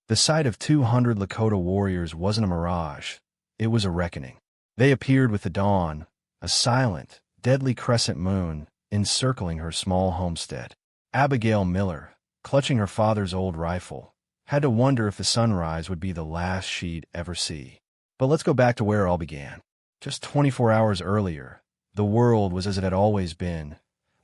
The sight of 200 Lakota warriors wasn't a mirage. It was a reckoning. They appeared with the dawn, a silent, deadly crescent moon encircling her small homestead. Abigail Miller, clutching her father's old rifle, had to wonder if the sunrise would be the last she'd ever see. But let's go back to where it all began. Just 24 hours earlier, the world was as it had always been,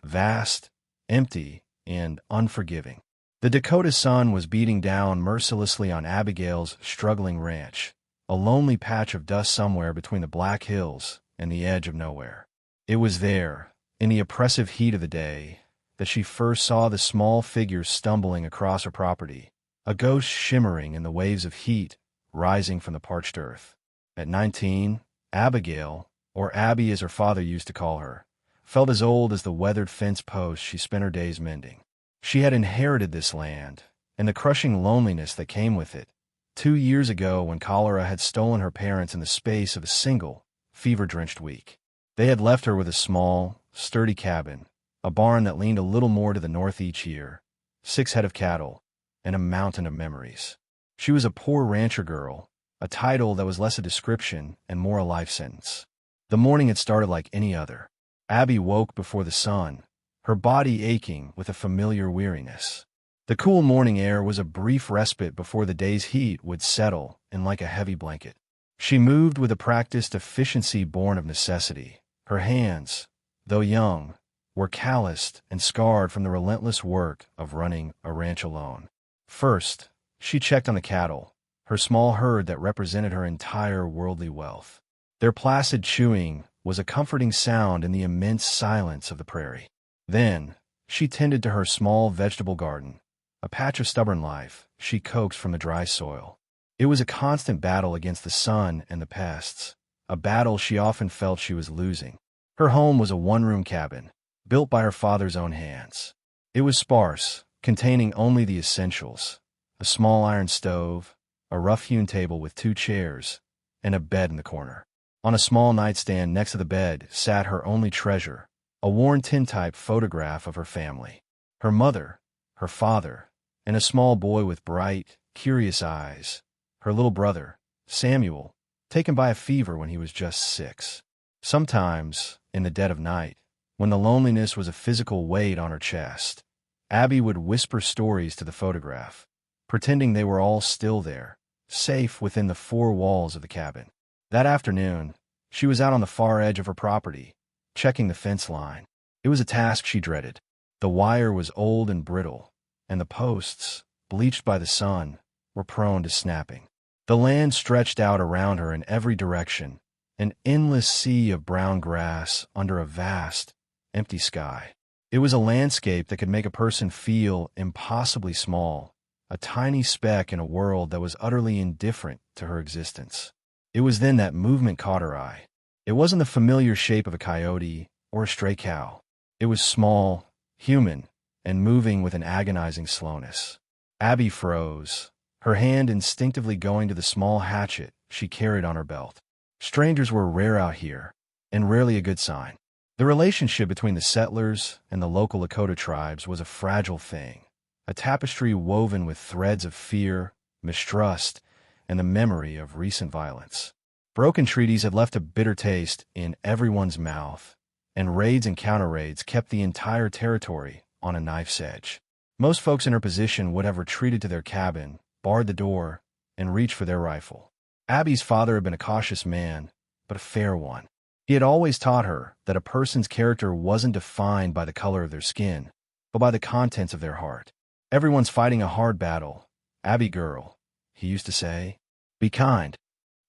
vast, empty, and unforgiving. The Dakota sun was beating down mercilessly on Abigail's struggling ranch, a lonely patch of dust somewhere between the Black Hills and the edge of nowhere. It was there, in the oppressive heat of the day, that she first saw the small figure stumbling across her property, a ghost shimmering in the waves of heat rising from the parched earth. At 19, Abigail, or Abby as her father used to call her, felt as old as the weathered fence posts she spent her days mending. She had inherited this land, and the crushing loneliness that came with it, 2 years ago when cholera had stolen her parents in the space of a single, fever-drenched week. They had left her with a small, sturdy cabin, a barn that leaned a little more to the north each year, 6 head of cattle, and a mountain of memories. She was a poor rancher girl, a title that was less a description and more a life sentence. The morning had started like any other. Abby woke before the sun, her body aching with a familiar weariness. The cool morning air was a brief respite before the day's heat would settle in like a heavy blanket. She moved with a practiced efficiency born of necessity. Her hands, though young, were calloused and scarred from the relentless work of running a ranch alone. First, she checked on the cattle, her small herd that represented her entire worldly wealth. Their placid chewing was a comforting sound in the immense silence of the prairie. Then, she tended to her small vegetable garden, a patch of stubborn life she coaxed from the dry soil. It was a constant battle against the sun and the pests, a battle she often felt she was losing. Her home was a one-room cabin, built by her father's own hands. It was sparse, containing only the essentials: a small iron stove, a rough-hewn table with 2 chairs, and a bed in the corner. On a small nightstand next to the bed sat her only treasure, a worn tintype photograph of her family. Her mother, her father, and a small boy with bright, curious eyes. Her little brother, Samuel, taken by a fever when he was just 6. Sometimes, in the dead of night, when the loneliness was a physical weight on her chest, Abby would whisper stories to the photograph, pretending they were all still there, safe within the 4 walls of the cabin. That afternoon, she was out on the far edge of her property, checking the fence line. It was a task she dreaded. The wire was old and brittle, and the posts, bleached by the sun, were prone to snapping. The land stretched out around her in every direction, an endless sea of brown grass under a vast, empty sky. It was a landscape that could make a person feel impossibly small, a tiny speck in a world that was utterly indifferent to her existence. It was then that movement caught her eye. It wasn't the familiar shape of a coyote or a stray cow. It was small, human, and moving with an agonizing slowness. Abby froze, her hand instinctively going to the small hatchet she carried on her belt. Strangers were rare out here, and rarely a good sign. The relationship between the settlers and the local Lakota tribes was a fragile thing, a tapestry woven with threads of fear, mistrust, and the memory of recent violence. Broken treaties had left a bitter taste in everyone's mouth, and raids and counter-raids kept the entire territory on a knife's edge. Most folks in her position would have retreated to their cabin, barred the door, and reached for their rifle. Abby's father had been a cautious man, but a fair one. He had always taught her that a person's character wasn't defined by the color of their skin, but by the contents of their heart. Everyone's fighting a hard battle. Abby girl, he used to say, be kind.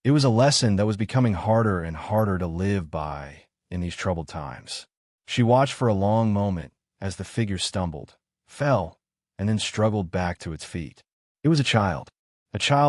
It was a lesson that was becoming harder and harder to live by in these troubled times. She watched for a long moment as the figure stumbled, fell, and then struggled back to its feet. It was a child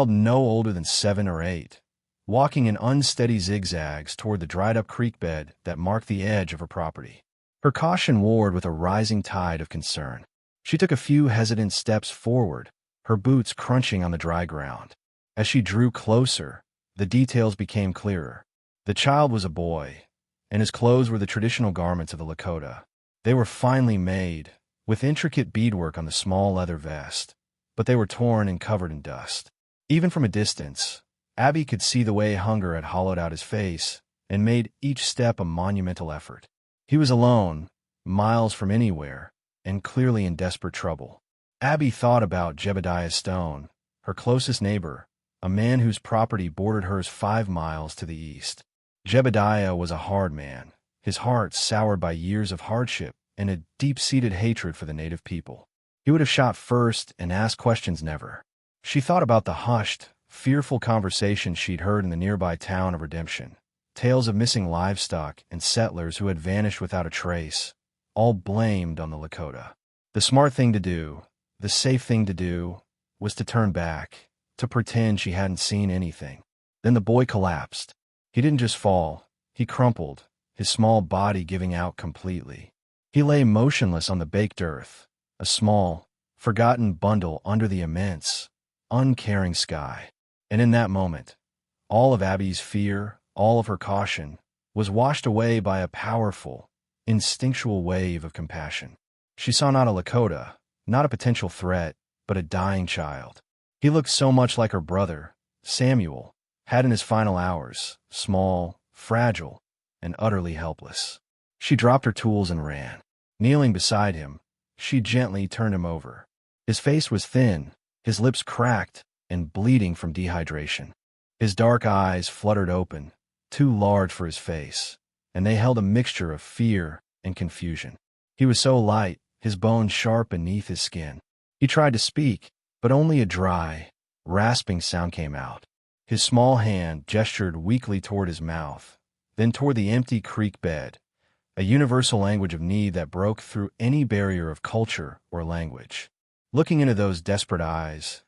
no older than 7 or 8, walking in unsteady zigzags toward the dried-up creek bed that marked the edge of her property. Her caution warred with a rising tide of concern. She took a few hesitant steps forward, her boots crunching on the dry ground. As she drew closer, the details became clearer. The child was a boy, and his clothes were the traditional garments of the Lakota. They were finely made, with intricate beadwork on the small leather vest, but they were torn and covered in dust. Even from a distance, Abby could see the way hunger had hollowed out his face and made each step a monumental effort. He was alone, miles from anywhere, and clearly in desperate trouble. Abby thought about Jebediah Stone, her closest neighbor, a man whose property bordered hers 5 miles to the east. Jebediah was a hard man, his heart soured by years of hardship and a deep-seated hatred for the native people. He would have shot first and asked questions never. She thought about the hushed, fearful conversations she'd heard in the nearby town of Redemption, tales of missing livestock and settlers who had vanished without a trace, all blamed on the Lakota. The smart thing to do, the safe thing to do, was to turn back, to pretend she hadn't seen anything. Then the boy collapsed. He didn't just fall, he crumpled, his small body giving out completely. He lay motionless on the baked earth, a small, forgotten bundle under the immense, uncaring sky. And in that moment, all of Abby's fear, all of her caution, was washed away by a powerful, instinctual wave of compassion. She saw not a Lakota, not a potential threat, but a dying child. He looked so much like her brother, Samuel, had in his final hours, small, fragile, and utterly helpless. She dropped her tools and ran. Kneeling beside him, she gently turned him over. His face was thin, his lips cracked and bleeding from dehydration. His dark eyes fluttered open, too large for his face, and they held a mixture of fear and confusion. He was so light, his bones sharp beneath his skin. He tried to speak, but only a dry, rasping sound came out. His small hand gestured weakly toward his mouth, then toward the empty creek bed, a universal language of need that broke through any barrier of culture or language. Looking into those desperate eyes,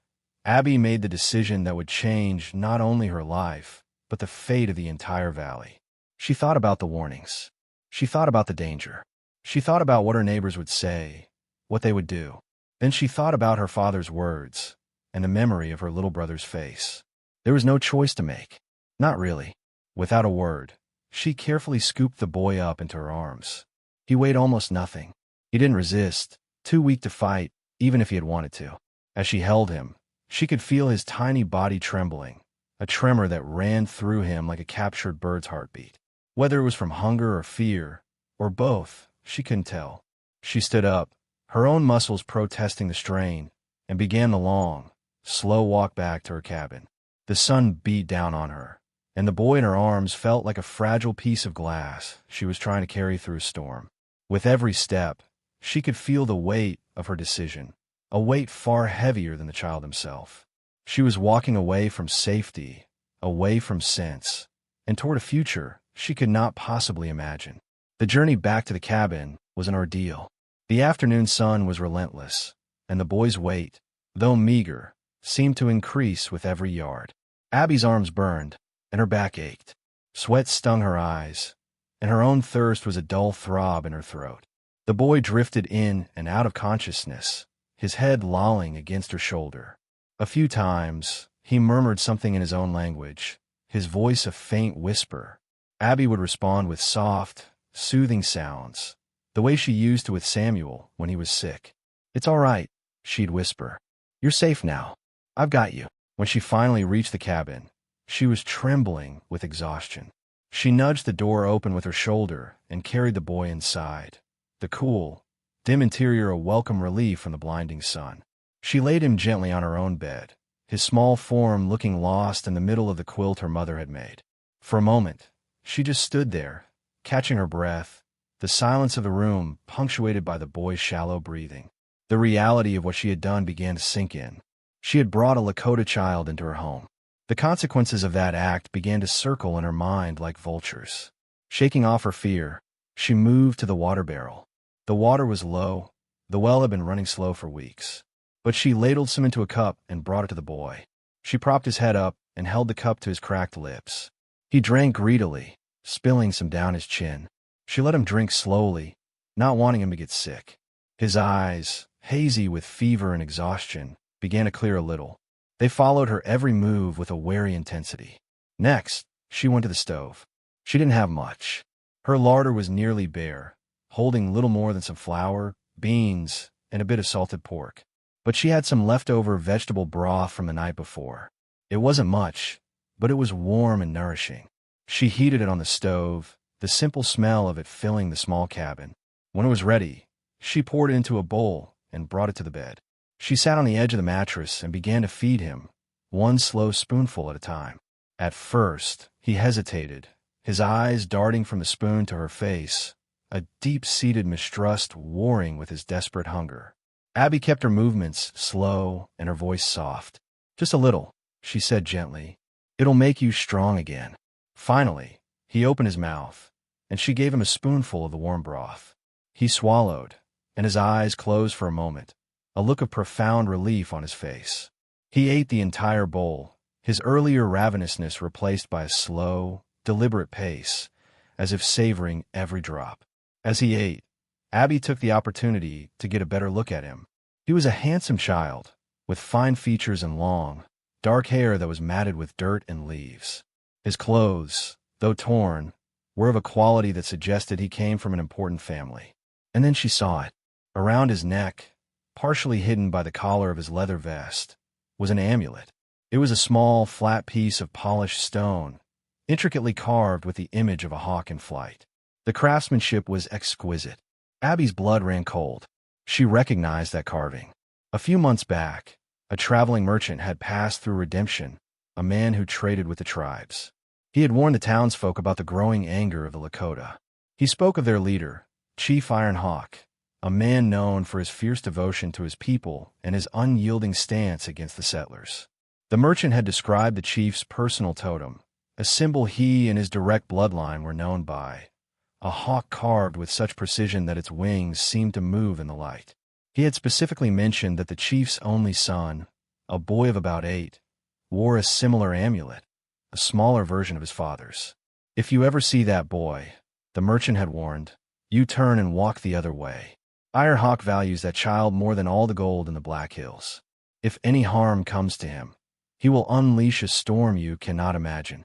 Abby made the decision that would change not only her life, but the fate of the entire valley. She thought about the warnings. She thought about the danger. She thought about what her neighbors would say, what they would do. Then she thought about her father's words and the memory of her little brother's face. There was no choice to make. Not really. Without a word, she carefully scooped the boy up into her arms. He weighed almost nothing. He didn't resist, too weak to fight, even if he had wanted to. As she held him, she could feel his tiny body trembling, a tremor that ran through him like a captured bird's heartbeat. Whether it was from hunger or fear, or both, she couldn't tell. She stood up, her own muscles protesting the strain, and began the long, slow walk back to her cabin. The sun beat down on her, and the boy in her arms felt like a fragile piece of glass she was trying to carry through a storm. With every step, she could feel the weight of her decision, a weight far heavier than the child himself. She was walking away from safety, away from sense, and toward a future she could not possibly imagine. The journey back to the cabin was an ordeal. The afternoon sun was relentless, and the boy's weight, though meager, seemed to increase with every yard. Abby's arms burned, and her back ached. Sweat stung her eyes, and her own thirst was a dull throb in her throat. The boy drifted in and out of consciousness, his head lolling against her shoulder. A few times, he murmured something in his own language, his voice a faint whisper. Abby would respond with soft, soothing sounds, the way she used to with Samuel when he was sick. "It's all right," she'd whisper. "You're safe now. I've got you." When she finally reached the cabin, she was trembling with exhaustion. She nudged the door open with her shoulder and carried the boy inside, the cool, dim interior a welcome relief from the blinding sun. She laid him gently on her own bed, his small form looking lost in the middle of the quilt her mother had made. For a moment, she just stood there, catching her breath, the silence of the room punctuated by the boy's shallow breathing. The reality of what she had done began to sink in. She had brought a Lakota child into her home. The consequences of that act began to circle in her mind like vultures. Shaking off her fear, she moved to the water barrel. The water was low. The well had been running slow for weeks. But she ladled some into a cup and brought it to the boy. She propped his head up and held the cup to his cracked lips. He drank greedily, spilling some down his chin. She let him drink slowly, not wanting him to get sick. His eyes, hazy with fever and exhaustion, began to clear a little. They followed her every move with a wary intensity. Next, she went to the stove. She didn't have much. Her larder was nearly bare, holding little more than some flour, beans, and a bit of salted pork. but she had some leftover vegetable broth from the night before. It wasn't much, but it was warm and nourishing. She heated it on the stove, the simple smell of it filling the small cabin. When it was ready, she poured it into a bowl and brought it to the bed. She sat on the edge of the mattress and began to feed him, one slow spoonful at a time. At first, he hesitated, his eyes darting from the spoon to her face, a deep-seated mistrust warring with his desperate hunger. Abby kept her movements slow and her voice soft. "Just a little," she said gently. "It'll make you strong again." Finally, he opened his mouth, and she gave him a spoonful of the warm broth. He swallowed, and his eyes closed for a moment, a look of profound relief on his face. He ate the entire bowl, his earlier ravenousness replaced by a slow, deliberate pace, as if savoring every drop. As he ate, Abby took the opportunity to get a better look at him. He was a handsome child, with fine features and long, dark hair that was matted with dirt and leaves. His clothes, though torn, were of a quality that suggested he came from an important family. And then she saw it. Around his neck, partially hidden by the collar of his leather vest, was an amulet. It was a small, flat piece of polished stone, intricately carved with the image of a hawk in flight. The craftsmanship was exquisite. Abby's blood ran cold. She recognized that carving. A few months back, a traveling merchant had passed through Redemption, a man who traded with the tribes. He had warned the townsfolk about the growing anger of the Lakota. He spoke of their leader, Chief Iron Hawk, a man known for his fierce devotion to his people and his unyielding stance against the settlers. The merchant had described the chief's personal totem, a symbol he and his direct bloodline were known by, a hawk carved with such precision that its wings seemed to move in the light. He had specifically mentioned that the chief's only son, a boy of about 8, wore a similar amulet, a smaller version of his father's. "If you ever see that boy," the merchant had warned, "you turn and walk the other way. Iron Hawk values that child more than all the gold in the Black Hills. If any harm comes to him, he will unleash a storm you cannot imagine."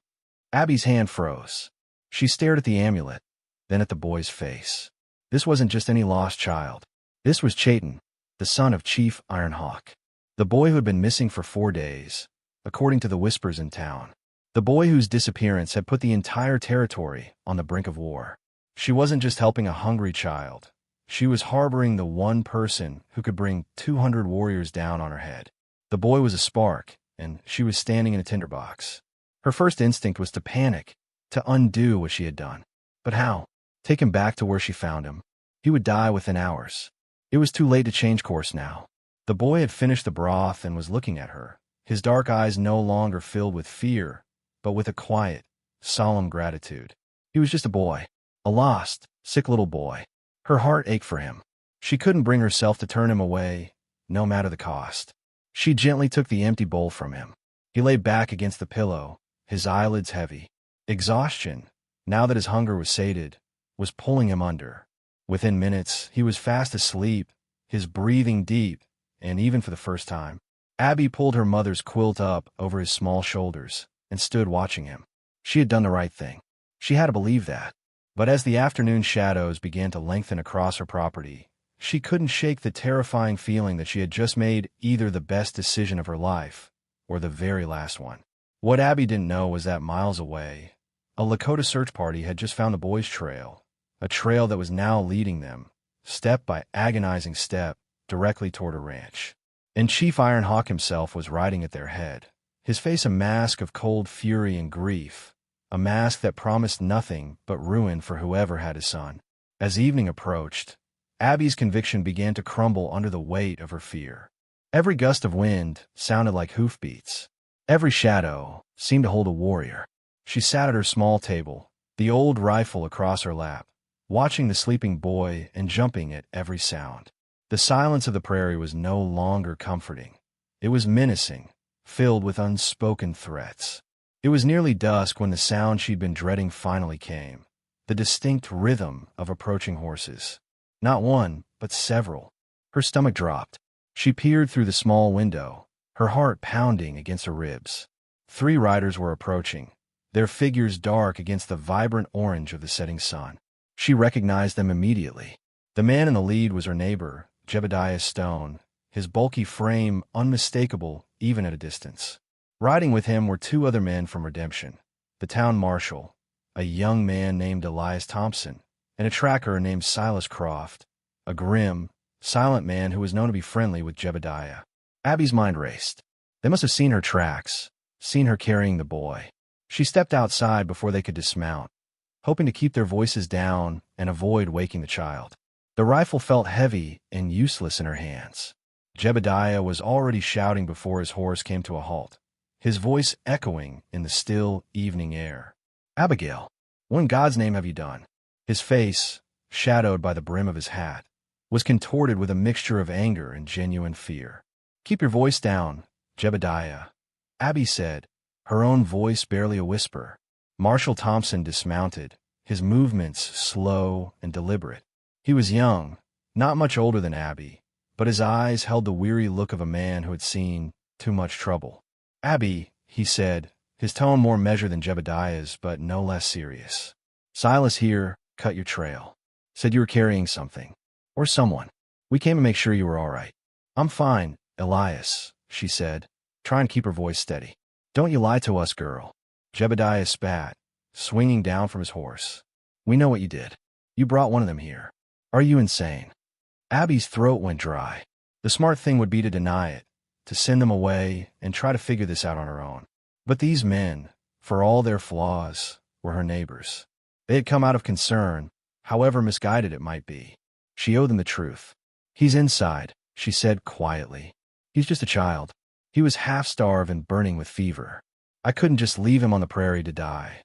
Abby's hand froze. She stared at the amulet, then at the boy's face. This wasn't just any lost child. This was Chayton, the son of Chief Iron Hawk. The boy who had been missing for 4 days, according to the whispers in town. The boy whose disappearance had put the entire territory on the brink of war. She wasn't just helping a hungry child. She was harboring the one person who could bring 200 warriors down on her head. The boy was a spark, and she was standing in a tinderbox. Her first instinct was to panic, to undo what she had done. But how? Take him back to where she found him. He would die within hours. It was too late to change course now. The boy had finished the broth and was looking at her, his dark eyes no longer filled with fear, but with a quiet, solemn gratitude. He was just a boy, a lost, sick little boy. Her heart ached for him. She couldn't bring herself to turn him away, no matter the cost. She gently took the empty bowl from him. He lay back against the pillow, his eyelids heavy. Exhaustion, now that his hunger was sated, was pulling him under. Within minutes, he was fast asleep, his breathing deep, and even for the first time, Abby pulled her mother's quilt up over his small shoulders and stood watching him. She had done the right thing. She had to believe that. But as the afternoon shadows began to lengthen across her property, she couldn't shake the terrifying feeling that she had just made either the best decision of her life or the very last one. What Abby didn't know was that miles away, a Lakota search party had just found the boys' trail, a trail that was now leading them, step by agonizing step, directly toward a ranch. And Chief Iron Hawk himself was riding at their head, his face a mask of cold fury and grief, a mask that promised nothing but ruin for whoever had his son. As evening approached, Abby's conviction began to crumble under the weight of her fear. Every gust of wind sounded like hoofbeats. Every shadow seemed to hold a warrior. She sat at her small table, the old rifle across her lap, watching the sleeping boy and jumping at every sound. The silence of the prairie was no longer comforting. It was menacing, filled with unspoken threats. It was nearly dusk when the sound she'd been dreading finally came, the distinct rhythm of approaching horses. Not one, but several. Her stomach dropped. She peered through the small window, her heart pounding against her ribs. 3 riders were approaching, their figures dark against the vibrant orange of the setting sun. She recognized them immediately. The man in the lead was her neighbor, Jebediah Stone, his bulky frame unmistakable even at a distance. Riding with him were two other men from Redemption, the town marshal, a young man named Elias Thompson, and a tracker named Silas Croft, a grim, silent man who was known to be friendly with Jebediah. Abby's mind raced. They must have seen her tracks, seen her carrying the boy. She stepped outside before they could dismount, hoping to keep their voices down and avoid waking the child. The rifle felt heavy and useless in her hands. Jebediah was already shouting before his horse came to a halt, his voice echoing in the still evening air. "Abigail, what in God's name have you done?" His face, shadowed by the brim of his hat, was contorted with a mixture of anger and genuine fear. "Keep your voice down, Jebediah," Abby said, her own voice barely a whisper. Marshal Thompson dismounted, his movements slow and deliberate. He was young, not much older than Abby, but his eyes held the weary look of a man who had seen too much trouble. "Abby," he said, his tone more measured than Jebediah's, but no less serious. "Silas here cut your trail. Said you were carrying something. Or someone. We came to make sure you were all right." "I'm fine, Elias," she said, trying to keep her voice steady. "Don't you lie to us, girl." Jebediah spat, swinging down from his horse. "We know what you did. You brought one of them here. Are you insane?" Abby's throat went dry. The smart thing would be to deny it, to send them away and try to figure this out on her own. But these men, for all their flaws, were her neighbors. They had come out of concern, however misguided it might be. She owed them the truth. "He's inside," she said quietly. "He's just a child. He was half-starved and burning with fever. I couldn't just leave him on the prairie to die."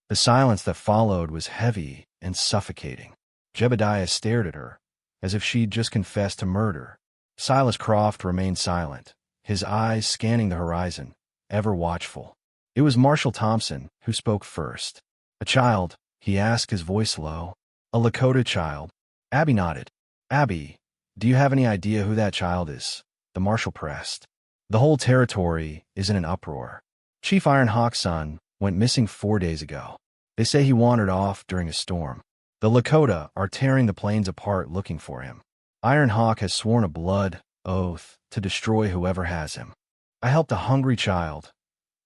The silence that followed was heavy and suffocating. Jebediah stared at her, as if she'd just confessed to murder. Silas Croft remained silent, his eyes scanning the horizon, ever watchful. It was Marshal Thompson who spoke first. "A child?" he asked, his voice low. "A Lakota child?" Abby nodded. "Abby, do you have any idea who that child is?" the marshal pressed. "The whole territory is in an uproar. Chief Iron Hawk's son went missing 4 days ago. They say he wandered off during a storm. The Lakota are tearing the plains apart looking for him. Iron Hawk has sworn a blood oath to destroy whoever has him." "I helped a hungry child,"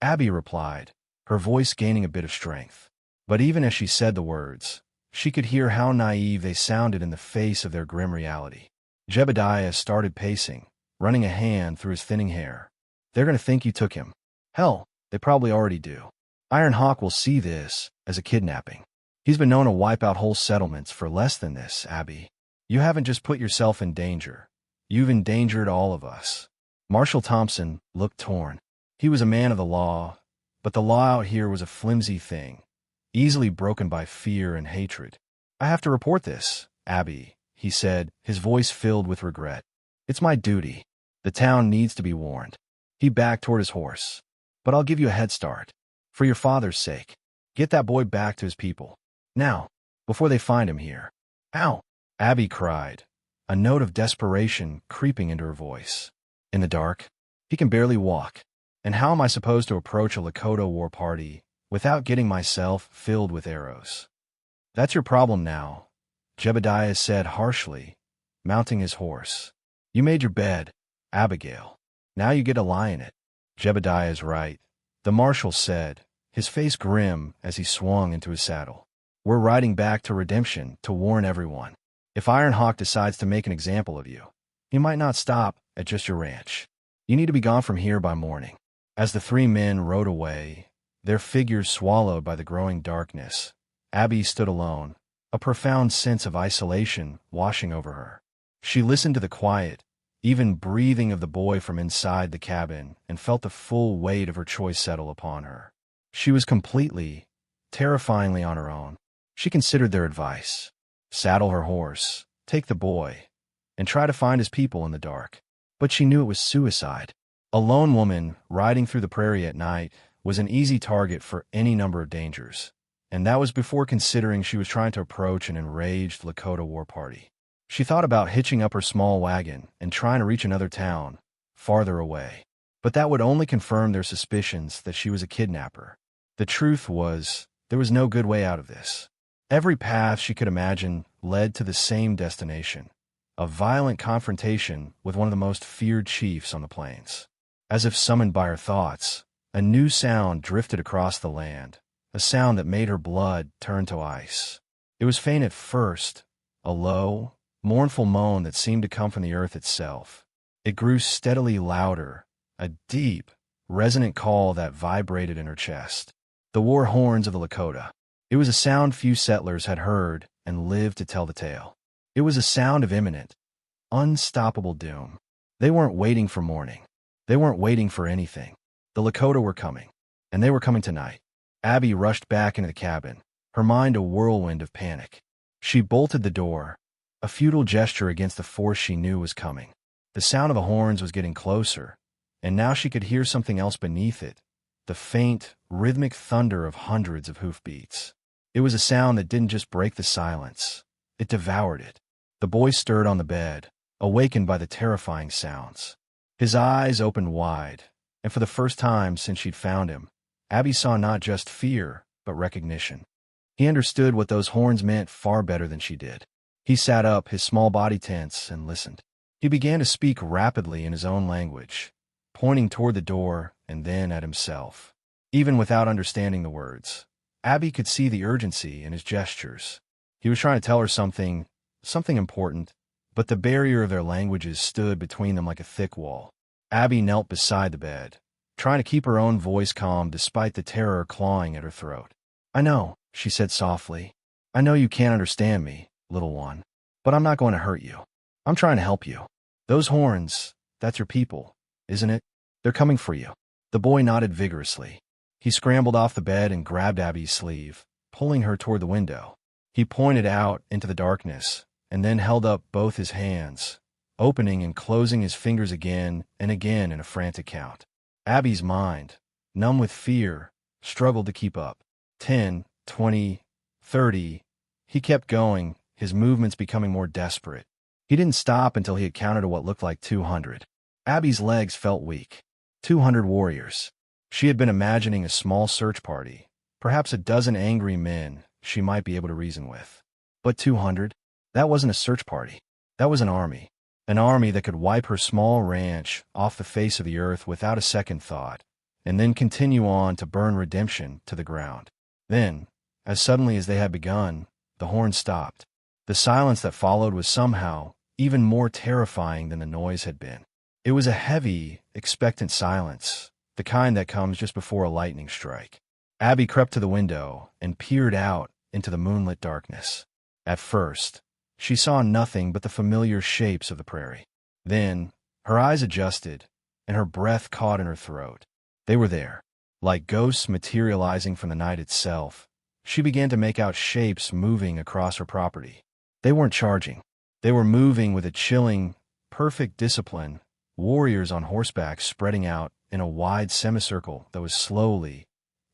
Abby replied, her voice gaining a bit of strength. But even as she said the words, she could hear how naive they sounded in the face of their grim reality. Jebediah started pacing, running a hand through his thinning hair. "They're going to think you took him. Hell, they probably already do. Iron Hawk will see this as a kidnapping. He's been known to wipe out whole settlements for less than this, Abby. You haven't just put yourself in danger. You've endangered all of us." Marshal Thompson looked torn. He was a man of the law, but the law out here was a flimsy thing, easily broken by fear and hatred. "I have to report this, Abby," he said, his voice filled with regret. "It's my duty. The town needs to be warned." He backed toward his horse. "But I'll give you a head start. For your father's sake. Get that boy back to his people. Now, before they find him here." "Ow!" Abby cried, a note of desperation creeping into her voice. "In the dark? He can barely walk. And how am I supposed to approach a Lakota war party without getting myself filled with arrows?" "That's your problem now," Jebediah said harshly, mounting his horse. "You made your bed, Abigail. Now you get to lie in it." "Jebediah's right," the marshal said, his face grim as he swung into his saddle. "We're riding back to Redemption to warn everyone. If Iron Hawk decides to make an example of you, he might not stop at just your ranch. You need to be gone from here by morning." As the three men rode away, their figures swallowed by the growing darkness, Abby stood alone, a profound sense of isolation washing over her. She listened to the quiet, even breathing of the boy from inside the cabin and felt the full weight of her choice settle upon her. She was completely, terrifyingly on her own. She considered their advice. Saddle her horse, take the boy, and try to find his people in the dark. But she knew it was suicide. A lone woman riding through the prairie at night was an easy target for any number of dangers, and that was before considering she was trying to approach an enraged Lakota war party. She thought about hitching up her small wagon and trying to reach another town, farther away. But that would only confirm their suspicions that she was a kidnapper. The truth was, there was no good way out of this. Every path she could imagine led to the same destination, a violent confrontation with one of the most feared chiefs on the plains. As if summoned by her thoughts, a new sound drifted across the land, a sound that made her blood turn to ice. It was faint at first, a low, mournful moan that seemed to come from the earth itself. It grew steadily louder, a deep, resonant call that vibrated in her chest. The war horns of the Lakota. It was a sound few settlers had heard and lived to tell the tale. It was a sound of imminent, unstoppable doom. They weren't waiting for morning. They weren't waiting for anything. The Lakota were coming, and they were coming tonight. Abby rushed back into the cabin, her mind a whirlwind of panic. She bolted the door, a futile gesture against the force she knew was coming. The sound of the horns was getting closer, and now she could hear something else beneath it, the faint, rhythmic thunder of hundreds of hoofbeats. It was a sound that didn't just break the silence, it devoured it. The boy stirred on the bed, awakened by the terrifying sounds. His eyes opened wide, and for the first time since she'd found him, Abby saw not just fear, but recognition. He understood what those horns meant far better than she did. He sat up, his small body tense, and listened. He began to speak rapidly in his own language, pointing toward the door and then at himself. Even without understanding the words, Abby could see the urgency in his gestures. He was trying to tell her something important, but the barrier of their languages stood between them like a thick wall. Abby knelt beside the bed, trying to keep her own voice calm despite the terror clawing at her throat. "I know," she said softly. "I know you can't understand me, little one, but I'm not going to hurt you. I'm trying to help you. Those horns, that's your people, isn't it? They're coming for you." The boy nodded vigorously. He scrambled off the bed and grabbed Abby's sleeve, pulling her toward the window. He pointed out into the darkness, and then held up both his hands, opening and closing his fingers again and again in a frantic count. Abby's mind, numb with fear, struggled to keep up. 10, 20, 30. He kept going, his movements becoming more desperate. He didn't stop until he had counted to what looked like 200. Abby's legs felt weak. 200 warriors. She had been imagining a small search party, perhaps a dozen angry men she might be able to reason with. But 200? That wasn't a search party. That was an army. An army that could wipe her small ranch off the face of the earth without a second thought, and then continue on to burn redemption to the ground. Then, as suddenly as they had begun, the horns stopped. The silence that followed was somehow even more terrifying than the noise had been. It was a heavy, expectant silence, the kind that comes just before a lightning strike. Abby crept to the window and peered out into the moonlit darkness. At first, she saw nothing but the familiar shapes of the prairie. Then, her eyes adjusted, and her breath caught in her throat. They were there, like ghosts materializing from the night itself. She began to make out shapes moving across her property. They weren't charging. They were moving with a chilling, perfect discipline, warriors on horseback spreading out in a wide semicircle that was slowly,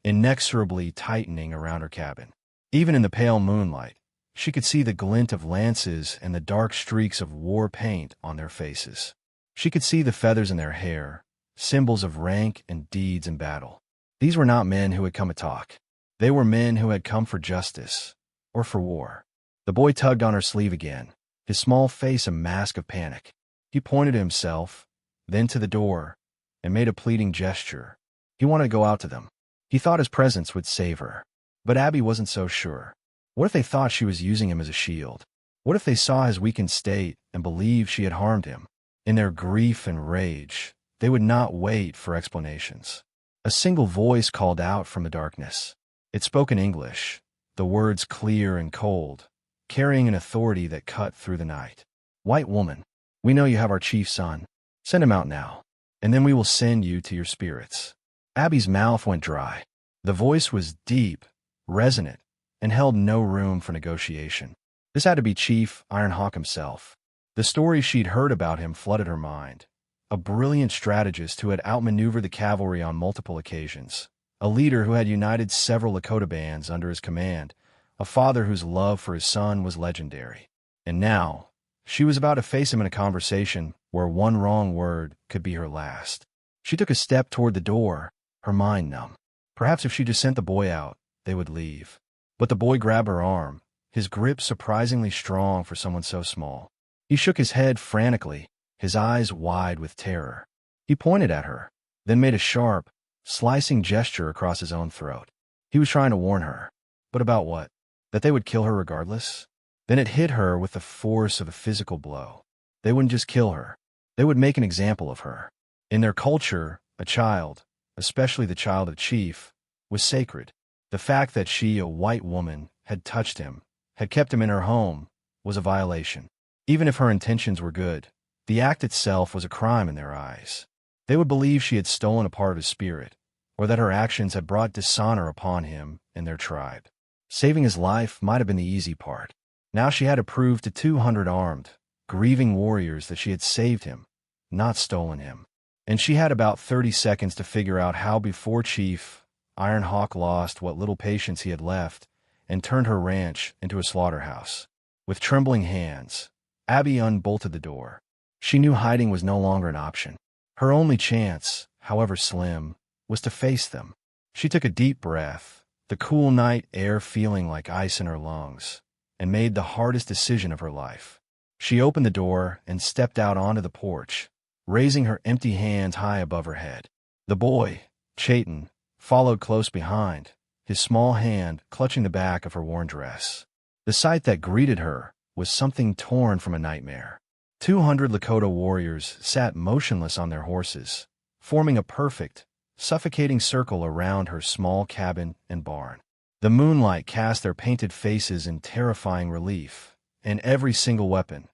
inexorably tightening around her cabin. Even in the pale moonlight, she could see the glint of lances and the dark streaks of war paint on their faces. She could see the feathers in their hair, symbols of rank and deeds in battle. These were not men who had come to talk. They were men who had come for justice, or for war. The boy tugged on her sleeve again, his small face a mask of panic. He pointed to himself, then to the door, and made a pleading gesture. He wanted to go out to them. He thought his presence would save her. But Abby wasn't so sure. What if they thought she was using him as a shield? What if they saw his weakened state and believed she had harmed him? In their grief and rage, they would not wait for explanations. A single voice called out from the darkness. It spoke in English, the words clear and cold, carrying an authority that cut through the night. "White woman, we know you have our chief's son. Send him out now, and then we will send you to your spirits." Abby's mouth went dry. The voice was deep, resonant, and held no room for negotiation. This had to be Chief Iron Hawk himself. The stories she'd heard about him flooded her mind. A brilliant strategist who had outmaneuvered the cavalry on multiple occasions. A leader who had united several Lakota bands under his command. A father whose love for his son was legendary. And now, she was about to face him in a conversation where one wrong word could be her last. She took a step toward the door, her mind numb. Perhaps if she just sent the boy out, they would leave. But the boy grabbed her arm, his grip surprisingly strong for someone so small. He shook his head frantically, his eyes wide with terror. He pointed at her, then made a sharp, slicing gesture across his own throat. He was trying to warn her. But about what? That they would kill her regardless? Then it hit her with the force of a physical blow. They wouldn't just kill her. They would make an example of her. In their culture, a child, especially the child of chief, was sacred. The fact that she, a white woman, had touched him, had kept him in her home, was a violation. Even if her intentions were good, the act itself was a crime in their eyes. They would believe she had stolen a part of his spirit, or that her actions had brought dishonor upon him and their tribe. Saving his life might have been the easy part. Now she had to prove to 200 armed, grieving warriors that she had saved him, not stolen him. And she had about 30 seconds to figure out how before Chief Iron Hawk lost what little patience he had left and turned her ranch into a slaughterhouse. With trembling hands, Abby unbolted the door. She knew hiding was no longer an option. Her only chance, however slim, was to face them. She took a deep breath, the cool night air feeling like ice in her lungs, and made the hardest decision of her life. She opened the door and stepped out onto the porch, raising her empty hands high above her head. The boy, Chayton, followed close behind, his small hand clutching the back of her worn dress. The sight that greeted her was something torn from a nightmare. 200 Lakota warriors sat motionless on their horses, forming a perfect, suffocating circle around her small cabin and barn. The moonlight cast their painted faces in terrifying relief, and every single weapon,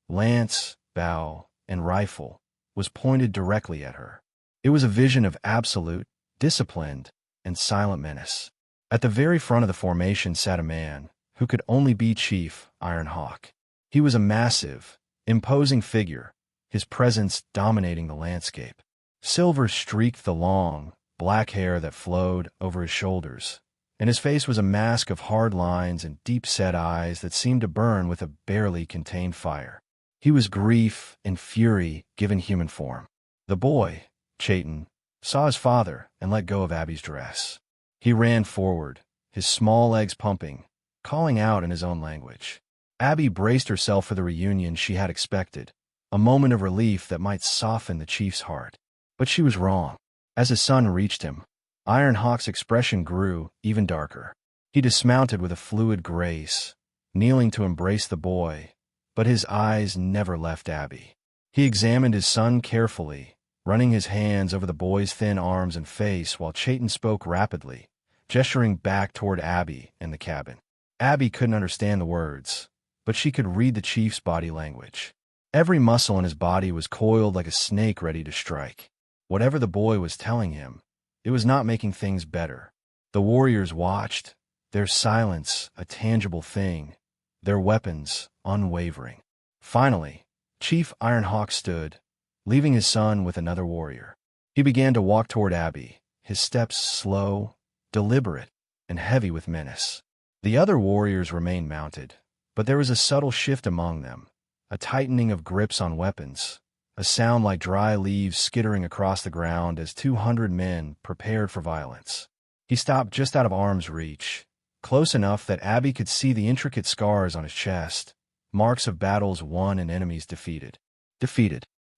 lance, bow, and rifle, was pointed directly at her. It was a vision of absolute, disciplined, and silent menace. At the very front of the formation sat a man who could only be Chief Iron Hawk. He was a massive, imposing figure, his presence dominating the landscape. Silver streaked the long, black hair that flowed over his shoulders, and his face was a mask of hard lines and deep-set eyes that seemed to burn with a barely contained fire. He was grief and fury given human form. The boy, Chayton, saw his father and let go of Abby's dress. He ran forward, his small legs pumping, calling out in his own language. Abby braced herself for the reunion she had expected, a moment of relief that might soften the chief's heart. But she was wrong. As his son reached him, Iron Hawk's expression grew even darker. He dismounted with a fluid grace, kneeling to embrace the boy, but his eyes never left Abby. He examined his son carefully, running his hands over the boy's thin arms and face while Chayton spoke rapidly, gesturing back toward Abby and the cabin. Abby couldn't understand the words, but she could read the chief's body language. Every muscle in his body was coiled like a snake ready to strike. Whatever the boy was telling him, it was not making things better. The warriors watched, their silence a tangible thing, their weapons unwavering. Finally, Chief Iron Hawk stood, leaving his son with another warrior. He began to walk toward Abby, his steps slow, deliberate, and heavy with menace. The other warriors remained mounted, but there was a subtle shift among them, a tightening of grips on weapons, a sound like dry leaves skittering across the ground as 200 men prepared for violence. He stopped just out of arm's reach, close enough that Abby could see the intricate scars on his chest, marks of battles won and enemies defeated.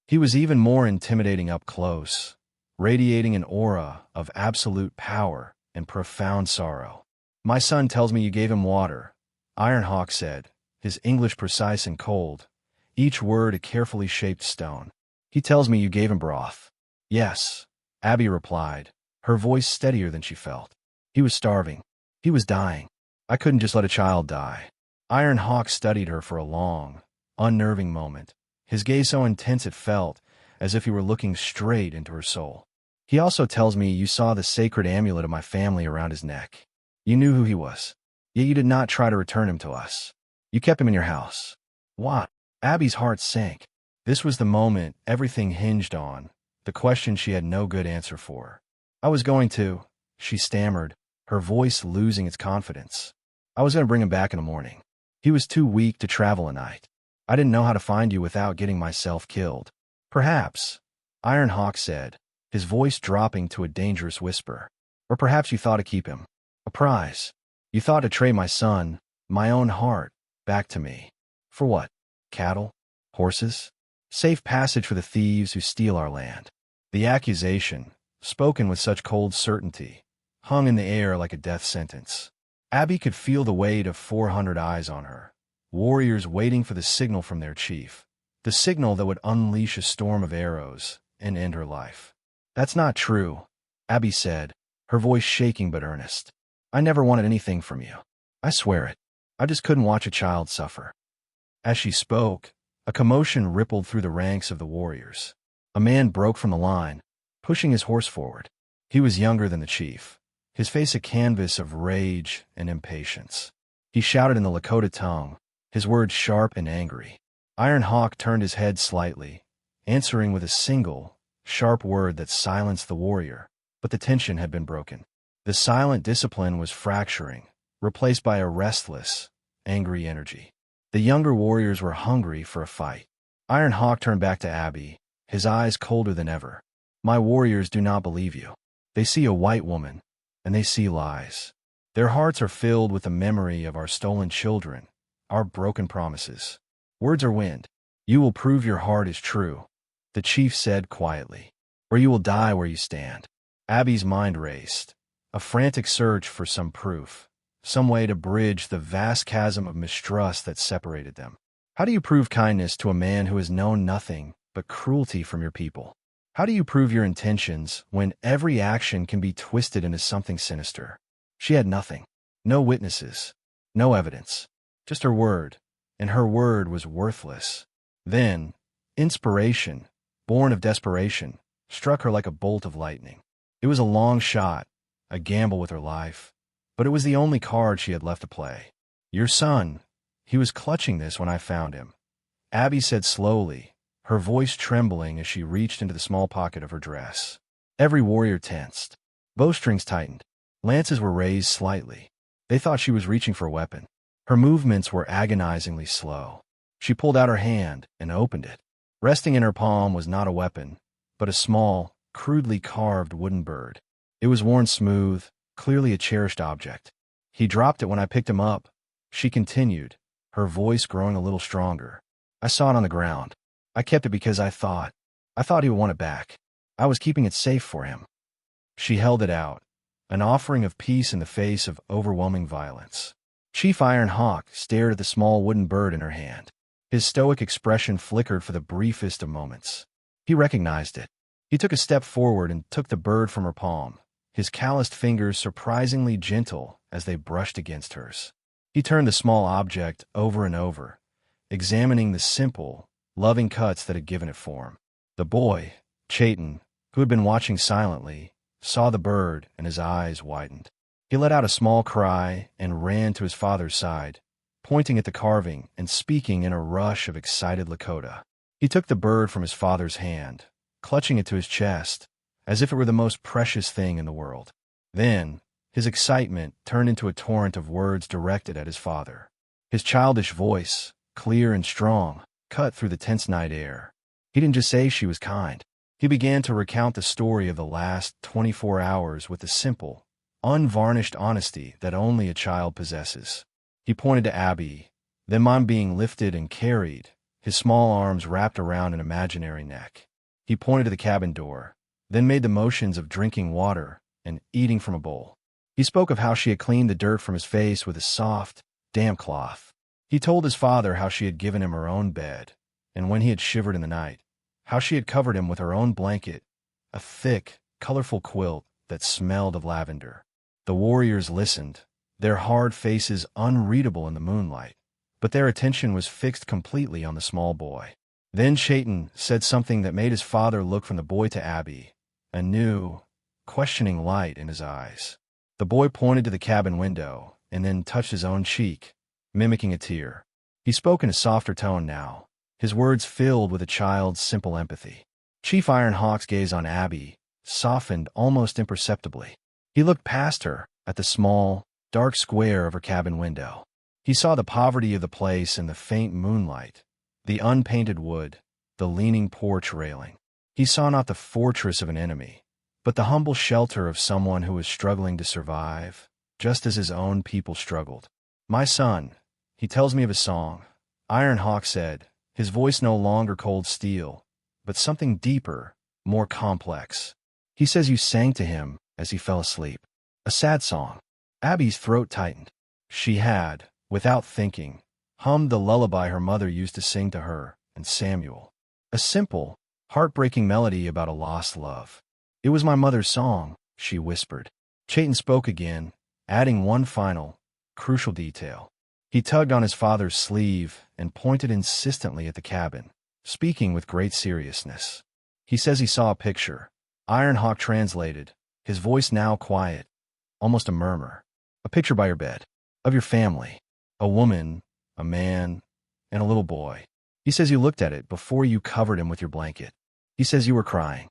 He was even more intimidating up close, radiating an aura of absolute power and profound sorrow. "My son tells me you gave him water," Iron Hawk said, his English precise and cold, each word a carefully shaped stone. "He tells me you gave him broth." "Yes," Abby replied, her voice steadier than she felt. "He was starving. He was dying. I couldn't just let a child die." Iron Hawk studied her for a long, unnerving moment, his gaze so intense it felt as if he were looking straight into her soul. "He also tells me you saw the sacred amulet of my family around his neck. You knew who he was, yet you did not try to return him to us. You kept him in your house." "What?" Abby's heart sank. This was the moment everything hinged on, the question she had no good answer for. "I was going to," she stammered, her voice losing its confidence. "I was going to bring him back in the morning. He was too weak to travel a night. I didn't know how to find you without getting myself killed." "Perhaps," Iron Hawk said, his voice dropping to a dangerous whisper. "Or perhaps you thought to keep him. A prize. You thought to trade my son, my own heart, back to me. For what? Cattle? Horses? Safe passage for the thieves who steal our land. The accusation, spoken with such cold certainty, hung in the air like a death sentence. Abby could feel the weight of 400 eyes on her, warriors waiting for the signal from their chief, the signal that would unleash a storm of arrows and end her life. "That's not true," Abby said, her voice shaking but earnest. "I never wanted anything from you. I swear it. I just couldn't watch a child suffer." As she spoke, a commotion rippled through the ranks of the warriors. A man broke from the line, pushing his horse forward. He was younger than the chief, his face a canvas of rage and impatience. He shouted in the Lakota tongue, his words sharp and angry. Iron Hawk turned his head slightly, answering with a single, sharp word that silenced the warrior, but the tension had been broken. The silent discipline was fracturing, replaced by a restless, angry energy. The younger warriors were hungry for a fight. Iron Hawk turned back to Abby, his eyes colder than ever. "My warriors do not believe you. They see a white woman, and they see lies. Their hearts are filled with the memory of our stolen children, our broken promises. Words are wind. You will prove your heart is true," the chief said quietly, "or you will die where you stand." Abby's mind raced, a frantic search for some proof, some way to bridge the vast chasm of mistrust that separated them. How do you prove kindness to a man who has known nothing but cruelty from your people? How do you prove your intentions when every action can be twisted into something sinister? She had nothing. No witnesses. No evidence. Just her word. And her word was worthless. Then, inspiration, born of desperation, struck her like a bolt of lightning. It was a long shot, a gamble with her life, but it was the only card she had left to play. "Your son. He was clutching this when I found him," Abby said slowly, her voice trembling as she reached into the small pocket of her dress. Every warrior tensed. Bowstrings tightened. Lances were raised slightly. They thought she was reaching for a weapon. Her movements were agonizingly slow. She pulled out her hand and opened it. Resting in her palm was not a weapon, but a small, crudely carved wooden bird. It was worn smooth, clearly a cherished object. "He dropped it when I picked him up," she continued, her voice growing a little stronger. "I saw it on the ground. I kept it because I thought he would want it back. I was keeping it safe for him." She held it out, an offering of peace in the face of overwhelming violence. Chief Iron Hawk stared at the small wooden bird in her hand. His stoic expression flickered for the briefest of moments. He recognized it. He took a step forward and took the bird from her palm, his calloused fingers surprisingly gentle as they brushed against hers. He turned the small object over and over, examining the simple, loving cuts that had given it form. The boy, Chayton, who had been watching silently, saw the bird and his eyes widened. He let out a small cry and ran to his father's side, pointing at the carving and speaking in a rush of excited Lakota. He took the bird from his father's hand, clutching it to his chest, as if it were the most precious thing in the world. Then, his excitement turned into a torrent of words directed at his father. His childish voice, clear and strong, cut through the tense night air. He didn't just say she was kind. He began to recount the story of the last 24 hours with the simple, unvarnished honesty that only a child possesses. He pointed to Abby, then Mom being lifted and carried, his small arms wrapped around an imaginary neck. He pointed to the cabin door, then made the motions of drinking water and eating from a bowl. He spoke of how she had cleaned the dirt from his face with a soft, damp cloth. He told his father how she had given him her own bed, and when he had shivered in the night, how she had covered him with her own blanket, a thick, colorful quilt that smelled of lavender. The warriors listened, their hard faces unreadable in the moonlight, but their attention was fixed completely on the small boy. Then Chayton said something that made his father look from the boy to Abby, a new, questioning light in his eyes. The boy pointed to the cabin window and then touched his own cheek, mimicking a tear. He spoke in a softer tone now, his words filled with a child's simple empathy. Chief Iron Hawk's gaze on Abby softened almost imperceptibly. He looked past her at the small, dark square of her cabin window. He saw the poverty of the place in the faint moonlight, the unpainted wood, the leaning porch railing. He saw not the fortress of an enemy, but the humble shelter of someone who was struggling to survive, just as his own people struggled. "My son, he tells me of a song," Iron Hawk said, his voice no longer cold steel, but something deeper, more complex. He says you sang to him as he fell asleep. A sad song. Abby's throat tightened. She had, without thinking, hummed the lullaby her mother used to sing to her and Samuel. A simple, heartbreaking melody about a lost love. It was my mother's song, she whispered. Chayton spoke again, adding one final, crucial detail. He tugged on his father's sleeve and pointed insistently at the cabin, speaking with great seriousness. He says he saw a picture. Ironhawk translated, his voice now quiet, almost a murmur. A picture by your bed, of your family, a woman, a man, and a little boy. He says you looked at it before you covered him with your blanket. He says you were crying.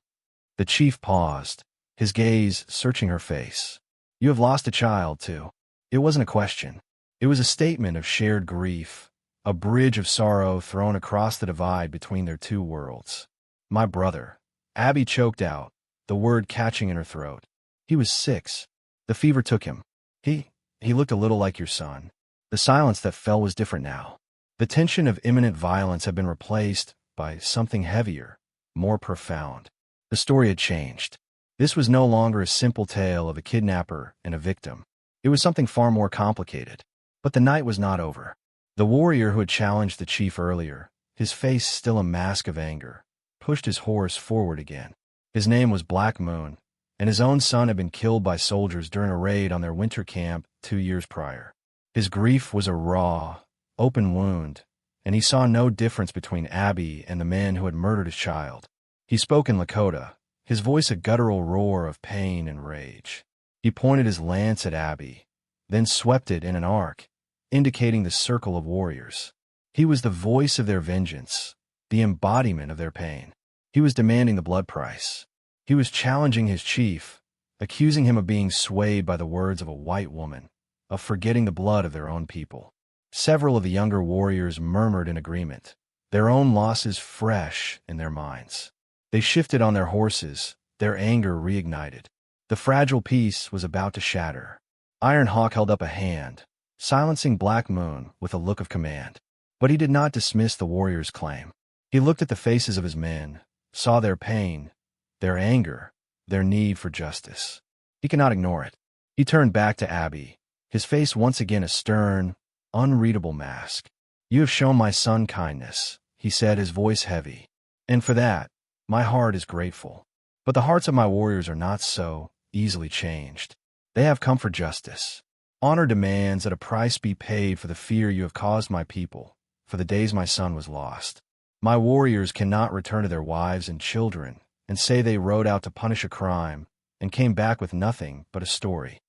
The chief paused, his gaze searching her face. You have lost a child, too. It wasn't a question. It was a statement of shared grief, a bridge of sorrow thrown across the divide between their two worlds. My brother. Abby choked out, the word catching in her throat. He was 6. The fever took him. He looked a little like your son. The silence that fell was different now. The tension of imminent violence had been replaced by something heavier, more profound. The story had changed. This was no longer a simple tale of a kidnapper and a victim. It was something far more complicated. But the night was not over. The warrior who had challenged the chief earlier, his face still a mask of anger, pushed his horse forward again. His name was Black Moon, and his own son had been killed by soldiers during a raid on their winter camp 2 years prior. His grief was a raw, open wound, and he saw no difference between Abby and the man who had murdered his child. He spoke in Lakota, his voice a guttural roar of pain and rage. He pointed his lance at Abby, then swept it in an arc, indicating the circle of warriors. He was the voice of their vengeance, the embodiment of their pain. He was demanding the blood price. He was challenging his chief, accusing him of being swayed by the words of a white woman, of forgetting the blood of their own people. Several of the younger warriors murmured in agreement, their own losses fresh in their minds. They shifted on their horses, their anger reignited. The fragile peace was about to shatter. Ironhawk held up a hand, silencing Black Moon with a look of command. But he did not dismiss the warrior's claim. He looked at the faces of his men, saw their pain, their anger, their need for justice. He could not ignore it. He turned back to Abby, his face once again a stern, unreadable mask. You have shown my son kindness, he said, his voice heavy. And for that, my heart is grateful. But the hearts of my warriors are not so easily changed. They have come for justice. Honor demands that a price be paid for the fear you have caused my people, for the days my son was lost. My warriors cannot return to their wives and children and say they rode out to punish a crime and came back with nothing but a story.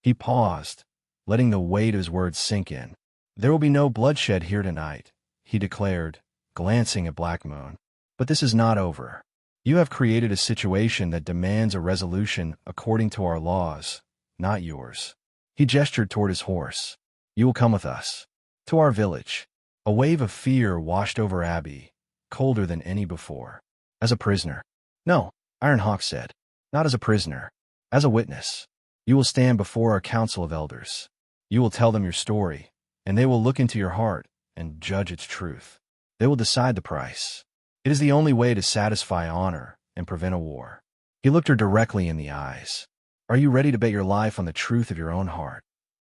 He paused, letting the weight of his words sink in. There will be no bloodshed here tonight, he declared, glancing at Black Moon. But this is not over. You have created a situation that demands a resolution according to our laws, not yours. He gestured toward his horse. You will come with us. To our village. A wave of fear washed over Abby, colder than any before. As a prisoner. No, Ironhawk said. Not as a prisoner. As a witness. You will stand before our council of elders. You will tell them your story, and they will look into your heart and judge its truth. They will decide the price. It is the only way to satisfy honor and prevent a war. He looked her directly in the eyes. Are you ready to bet your life on the truth of your own heart?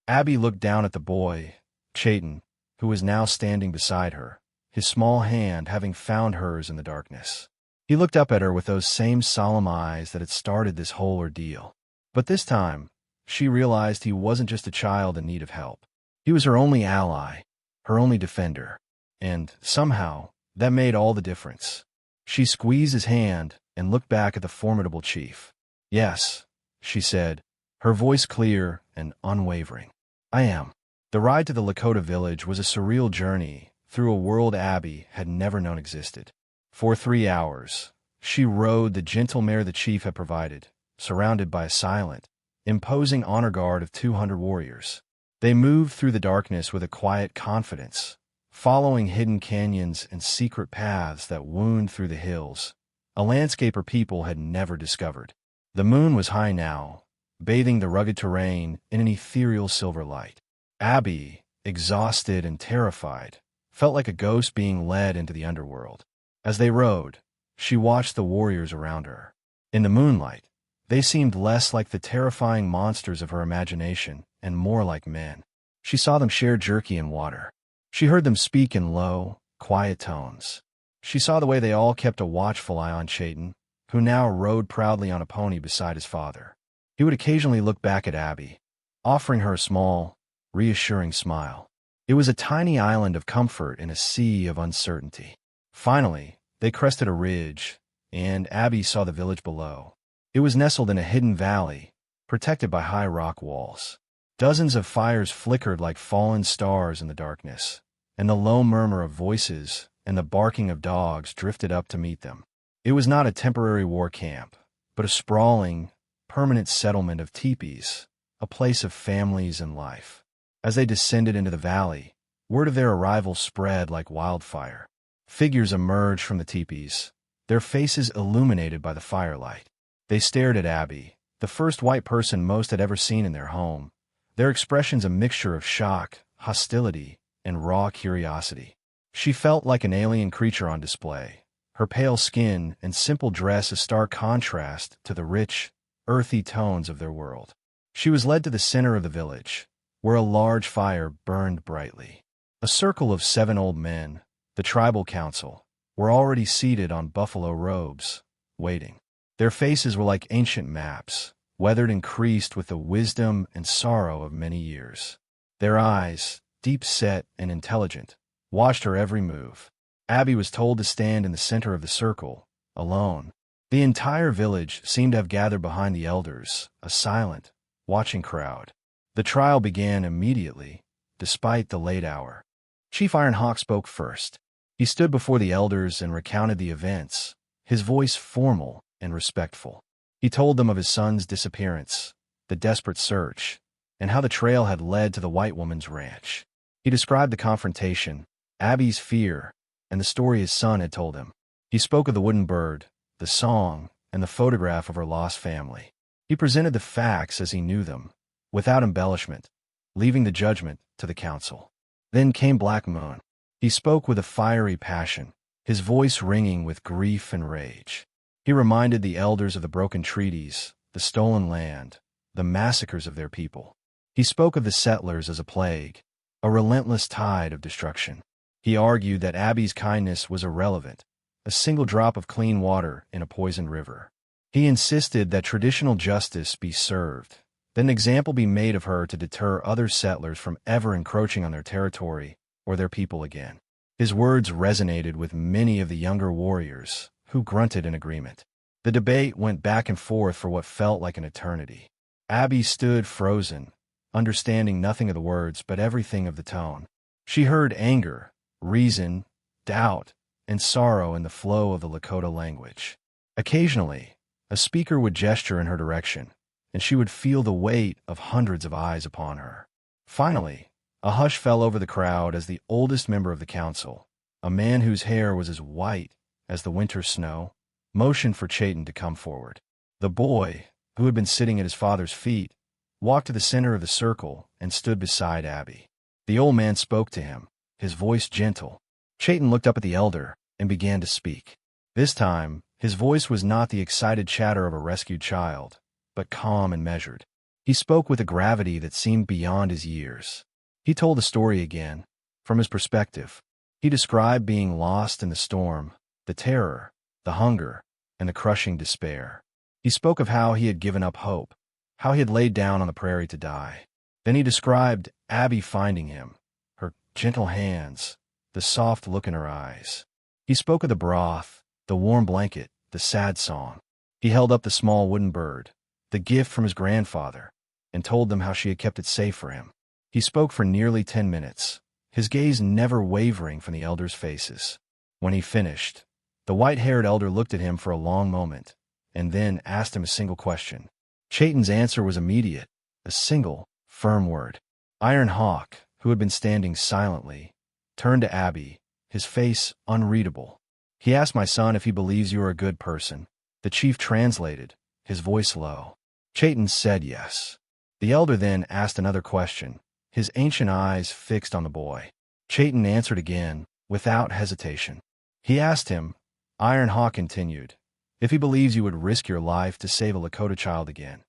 Abby looked down at the boy, Chayton, who was now standing beside her, his small hand having found hers in the darkness. He looked up at her with those same solemn eyes that had started this whole ordeal. But this time, she realized he wasn't just a child in need of help. He was her only ally, her only defender. And, somehow, that made all the difference. She squeezed his hand and looked back at the formidable chief. Yes, she said, her voice clear and unwavering. I am. The ride to the Lakota village was a surreal journey through a world Abby had never known existed. For 3 hours, she rode the gentle mare the chief had provided, surrounded by a silent, imposing honor guard of 200 warriors. They moved through the darkness with a quiet confidence, following hidden canyons and secret paths that wound through the hills, a landscape her people had never discovered. The moon was high now, bathing the rugged terrain in an ethereal silver light. Abby, exhausted and terrified, felt like a ghost being led into the underworld. As they rode, she watched the warriors around her. In the moonlight, they seemed less like the terrifying monsters of her imagination and more like men. She saw them share jerky and water. She heard them speak in low, quiet tones. She saw the way they all kept a watchful eye on Chayton, who now rode proudly on a pony beside his father. He would occasionally look back at Abby, offering her a small, reassuring smile. It was a tiny island of comfort in a sea of uncertainty. Finally, they crested a ridge, and Abby saw the village below. It was nestled in a hidden valley, protected by high rock walls. Dozens of fires flickered like fallen stars in the darkness, and the low murmur of voices and the barking of dogs drifted up to meet them. It was not a temporary war camp, but a sprawling, permanent settlement of teepees, a place of families and life. As they descended into the valley, word of their arrival spread like wildfire. Figures emerged from the teepees, their faces illuminated by the firelight. They stared at Abby, the first white person most had ever seen in their home, their expressions a mixture of shock, hostility, and raw curiosity. She felt like an alien creature on display, her pale skin and simple dress a stark contrast to the rich, earthy tones of their world. She was led to the center of the village, where a large fire burned brightly. A circle of 7 old men, the tribal council, were already seated on buffalo robes, waiting. Their faces were like ancient maps, weathered and creased with the wisdom and sorrow of many years. Their eyes, deep-set and intelligent, watched her every move. Abby was told to stand in the center of the circle, alone. The entire village seemed to have gathered behind the elders, a silent, watching crowd. The trial began immediately, despite the late hour. Chief Ironhawk spoke first. He stood before the elders and recounted the events, his voice formal and respectful. He told them of his son's disappearance, the desperate search, and how the trail had led to the white woman's ranch. He described the confrontation, Abby's fear, and the story his son had told him. He spoke of the wooden bird, the song, and the photograph of her lost family. He presented the facts as he knew them, without embellishment, leaving the judgment to the council. Then came Black Moon. He spoke with a fiery passion, his voice ringing with grief and rage. He reminded the elders of the broken treaties, the stolen land, the massacres of their people. He spoke of the settlers as a plague, a relentless tide of destruction. He argued that Abby's kindness was irrelevant, a single drop of clean water in a poisoned river. He insisted that traditional justice be served, that an example be made of her to deter other settlers from ever encroaching on their territory or their people again. His words resonated with many of the younger warriors, who grunted in agreement. The debate went back and forth for what felt like an eternity. Abby stood frozen, understanding nothing of the words but everything of the tone. She heard anger, reason, doubt, and sorrow in the flow of the Lakota language. Occasionally, a speaker would gesture in her direction, and she would feel the weight of hundreds of eyes upon her. Finally, a hush fell over the crowd as the oldest member of the council, a man whose hair was as white as the winter snow, motioned for Chayton to come forward. The boy, who had been sitting at his father's feet, walked to the center of the circle and stood beside Abby. The old man spoke to him, his voice gentle. Chayton looked up at the elder and began to speak. This time, his voice was not the excited chatter of a rescued child, but calm and measured. He spoke with a gravity that seemed beyond his years. He told the story again, from his perspective. He described being lost in the storm, the terror, the hunger, and the crushing despair. He spoke of how he had given up hope, how he had laid down on the prairie to die. Then he described Abby finding him, her gentle hands, the soft look in her eyes. He spoke of the broth, the warm blanket, the sad song. He held up the small wooden bird, the gift from his grandfather, and told them how she had kept it safe for him. He spoke for nearly 10 minutes, his gaze never wavering from the elders' faces. When he finished, the white-haired elder looked at him for a long moment, and then asked him a single question. Chayton's answer was immediate, a single, firm word. Iron Hawk, who had been standing silently, turned to Abby, his face unreadable. He asked my son if he believes you are a good person. The chief translated, his voice low. Chayton said yes. The elder then asked another question, his ancient eyes fixed on the boy. Chayton answered again, without hesitation. He asked him, Iron Hawk continued, if he believes you would risk your life to save a Lakota child again,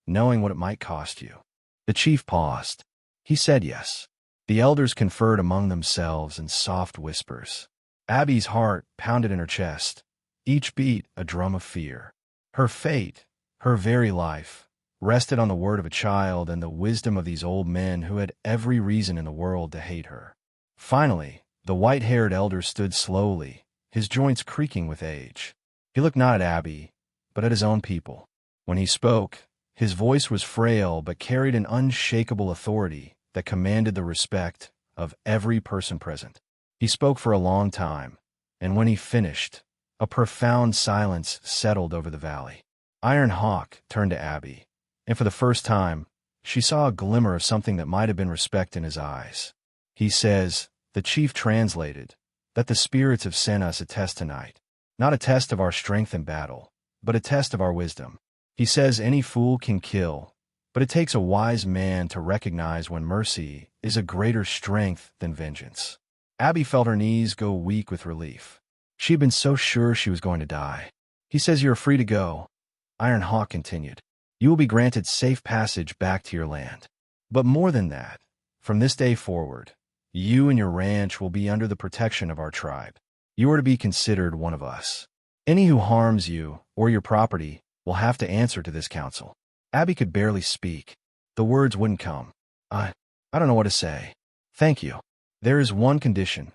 knowing what it might cost you. The chief paused. He said yes. The elders conferred among themselves in soft whispers. Abby's heart pounded in her chest, each beat a drum of fear. Her fate, her very life, rested on the word of a child and the wisdom of these old men who had every reason in the world to hate her. Finally, the white-haired elder stood slowly, his joints creaking with age. He looked not at Abby, but at his own people. When he spoke, his voice was frail but carried an unshakable authority that commanded the respect of every person present. He spoke for a long time, and when he finished, a profound silence settled over the valley. Iron Hawk turned to Abby, and for the first time, she saw a glimmer of something that might have been respect in his eyes. He says, the chief translated, that the spirits have sent us a test tonight. Not a test of our strength in battle, but a test of our wisdom. He says any fool can kill, but it takes a wise man to recognize when mercy is a greater strength than vengeance. Abby felt her knees go weak with relief. She had been so sure she was going to die. He says you are free to go. Iron Hawk continued. You will be granted safe passage back to your land. But more than that, from this day forward, you and your ranch will be under the protection of our tribe. You are to be considered one of us. Any who harms you or your property will have to answer to this council. Abby could barely speak. The words wouldn't come. I don't know what to say. Thank you. There is one condition,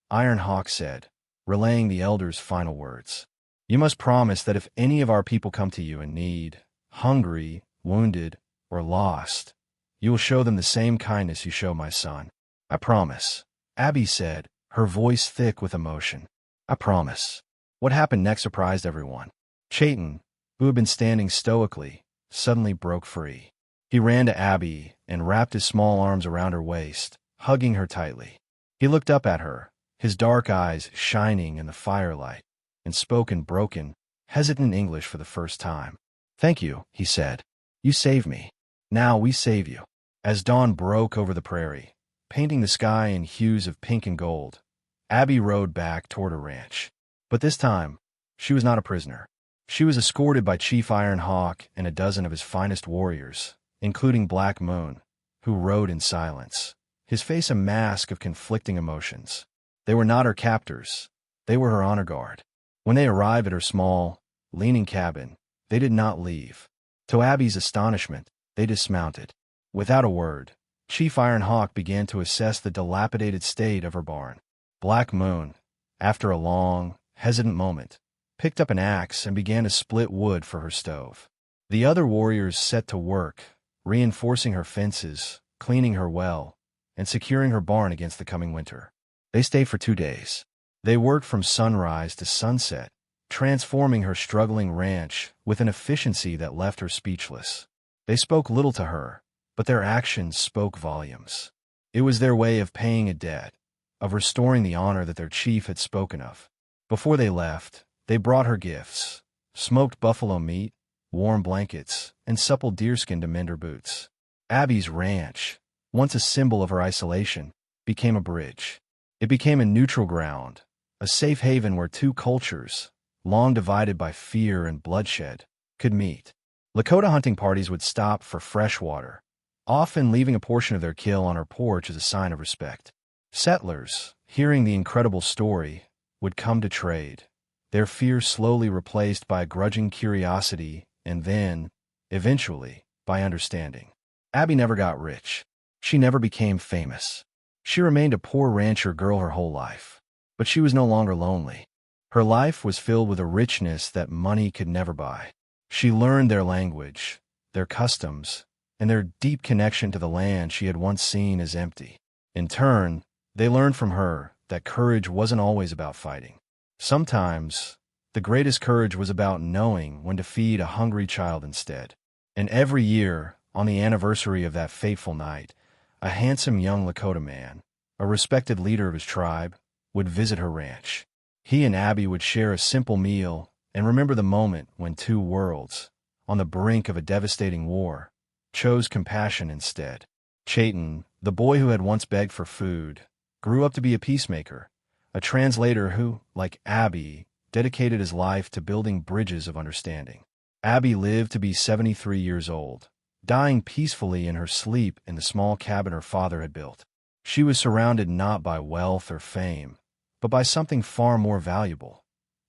Iron Hawk said, relaying the elder's final words. You must promise that if any of our people come to you in need, hungry, wounded, or lost, you will show them the same kindness you show my son. I promise, Abby said, her voice thick with emotion. I promise. What happened next surprised everyone. Chayton, who had been standing stoically, suddenly broke free. He ran to Abby and wrapped his small arms around her waist, hugging her tightly. He looked up at her, his dark eyes shining in the firelight, and spoke in broken, hesitant English for the first time. Thank you, he said. You saved me. Now we save you. As dawn broke over the prairie, painting the sky in hues of pink and gold, Abby rode back toward her ranch. But this time, she was not a prisoner. She was escorted by Chief Iron Hawk and a dozen of his finest warriors, including Black Moon, who rode in silence, his face a mask of conflicting emotions. They were not her captors. They were her honor guard. When they arrived at her small, leaning cabin, they did not leave. To Abby's astonishment, they dismounted. Without a word, Chief Iron Hawk began to assess the dilapidated state of her barn. Black Moon, after a long, hesitant moment, picked up an axe and began to split wood for her stove. The other warriors set to work, reinforcing her fences, cleaning her well, and securing her barn against the coming winter. They stayed for 2 days. They worked from sunrise to sunset, transforming her struggling ranch with an efficiency that left her speechless. They spoke little to her, but their actions spoke volumes. It was their way of paying a debt, of restoring the honor that their chief had spoken of. Before they left, they brought her gifts: smoked buffalo meat, warm blankets, and supple deerskin to mend her boots. Abby's ranch, once a symbol of her isolation, became a bridge. It became a neutral ground, a safe haven where two cultures, long divided by fear and bloodshed, could meet. Lakota hunting parties would stop for fresh water, often leaving a portion of their kill on her porch as a sign of respect. Settlers, hearing the incredible story, would come to trade, their fear slowly replaced by a grudging curiosity and then, eventually, by understanding. Abby never got rich. She never became famous. She remained a poor rancher girl her whole life. But she was no longer lonely. Her life was filled with a richness that money could never buy. She learned their language, their customs, and their deep connection to the land she had once seen as empty. In turn, they learned from her that courage wasn't always about fighting. Sometimes, the greatest courage was about knowing when to feed a hungry child instead. And every year, on the anniversary of that fateful night, a handsome young Lakota man, a respected leader of his tribe, would visit her ranch. He and Abby would share a simple meal and remember the moment when two worlds, on the brink of a devastating war, chose compassion instead. Chayton, the boy who had once begged for food, grew up to be a peacemaker, a translator who, like Abby, dedicated his life to building bridges of understanding. Abby lived to be 73 years old, dying peacefully in her sleep in the small cabin her father had built. She was surrounded not by wealth or fame, but by something far more valuable: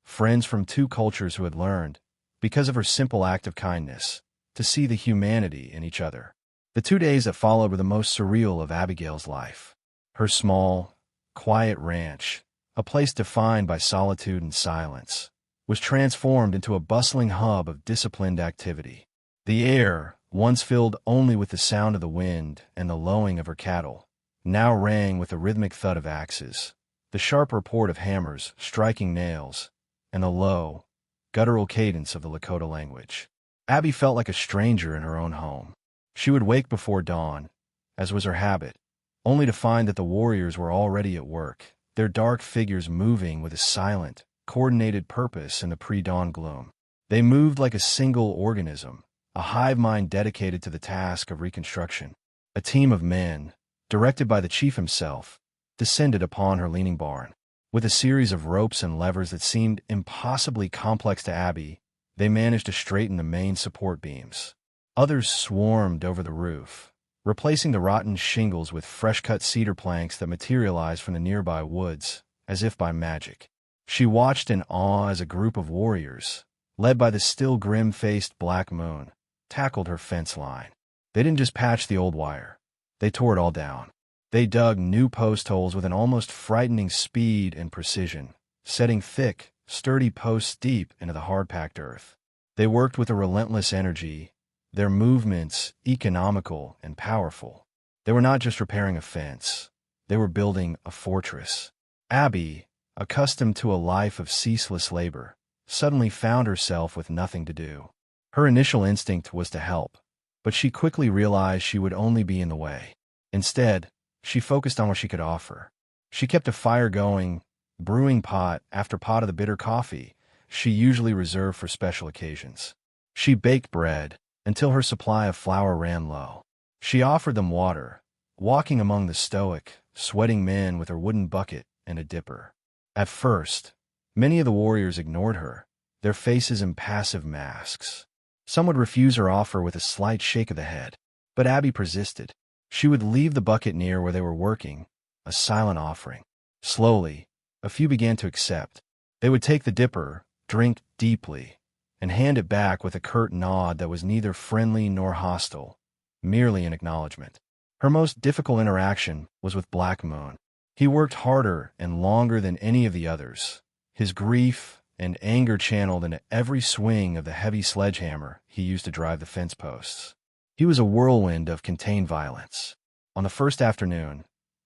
friends from two cultures who had learned, because of her simple act of kindness, to see the humanity in each other. The 2 days that followed were the most surreal of Abigail's life. Her small, quiet ranch, a place defined by solitude and silence, was transformed into a bustling hub of disciplined activity. The air, once filled only with the sound of the wind and the lowing of her cattle, now rang with the rhythmic thud of axes, the sharp report of hammers striking nails, and the low, guttural cadence of the Lakota language. Abby felt like a stranger in her own home. She would wake before dawn, as was her habit, only to find that the warriors were already at work, their dark figures moving with a silent, coordinated purpose in the pre-dawn gloom. They moved like a single organism, a hive mind dedicated to the task of reconstruction. A team of men, directed by the chief himself, descended upon her leaning barn. With a series of ropes and levers that seemed impossibly complex to Abby, they managed to straighten the main support beams. Others swarmed over the roof, replacing the rotten shingles with fresh-cut cedar planks that materialized from the nearby woods, as if by magic. She watched in awe as a group of warriors, led by the still grim-faced Black Moon, tackled her fence line. They didn't just patch the old wire. They tore it all down. They dug new post holes with an almost frightening speed and precision, setting thick, sturdy posts deep into the hard-packed earth. They worked with a relentless energy, their movements economical and powerful. They were not just repairing a fence. They were building a fortress. Abby, accustomed to a life of ceaseless labor, suddenly found herself with nothing to do. Her initial instinct was to help, but she quickly realized she would only be in the way. Instead, she focused on what she could offer. She kept a fire going, brewing pot after pot of the bitter coffee she usually reserved for special occasions. She baked bread until her supply of flour ran low. She offered them water, walking among the stoic, sweating men with her wooden bucket and a dipper. At first, many of the warriors ignored her, their faces impassive masks. Some would refuse her offer with a slight shake of the head, but Abby persisted. She would leave the bucket near where they were working, a silent offering. Slowly, a few began to accept. They would take the dipper, drink deeply, and hand it back with a curt nod that was neither friendly nor hostile, merely an acknowledgement. Her most difficult interaction was with Black Moon. He worked harder and longer than any of the others, his grief and anger channeled into every swing of the heavy sledgehammer he used to drive the fence posts. He was a whirlwind of contained violence. On the first afternoon,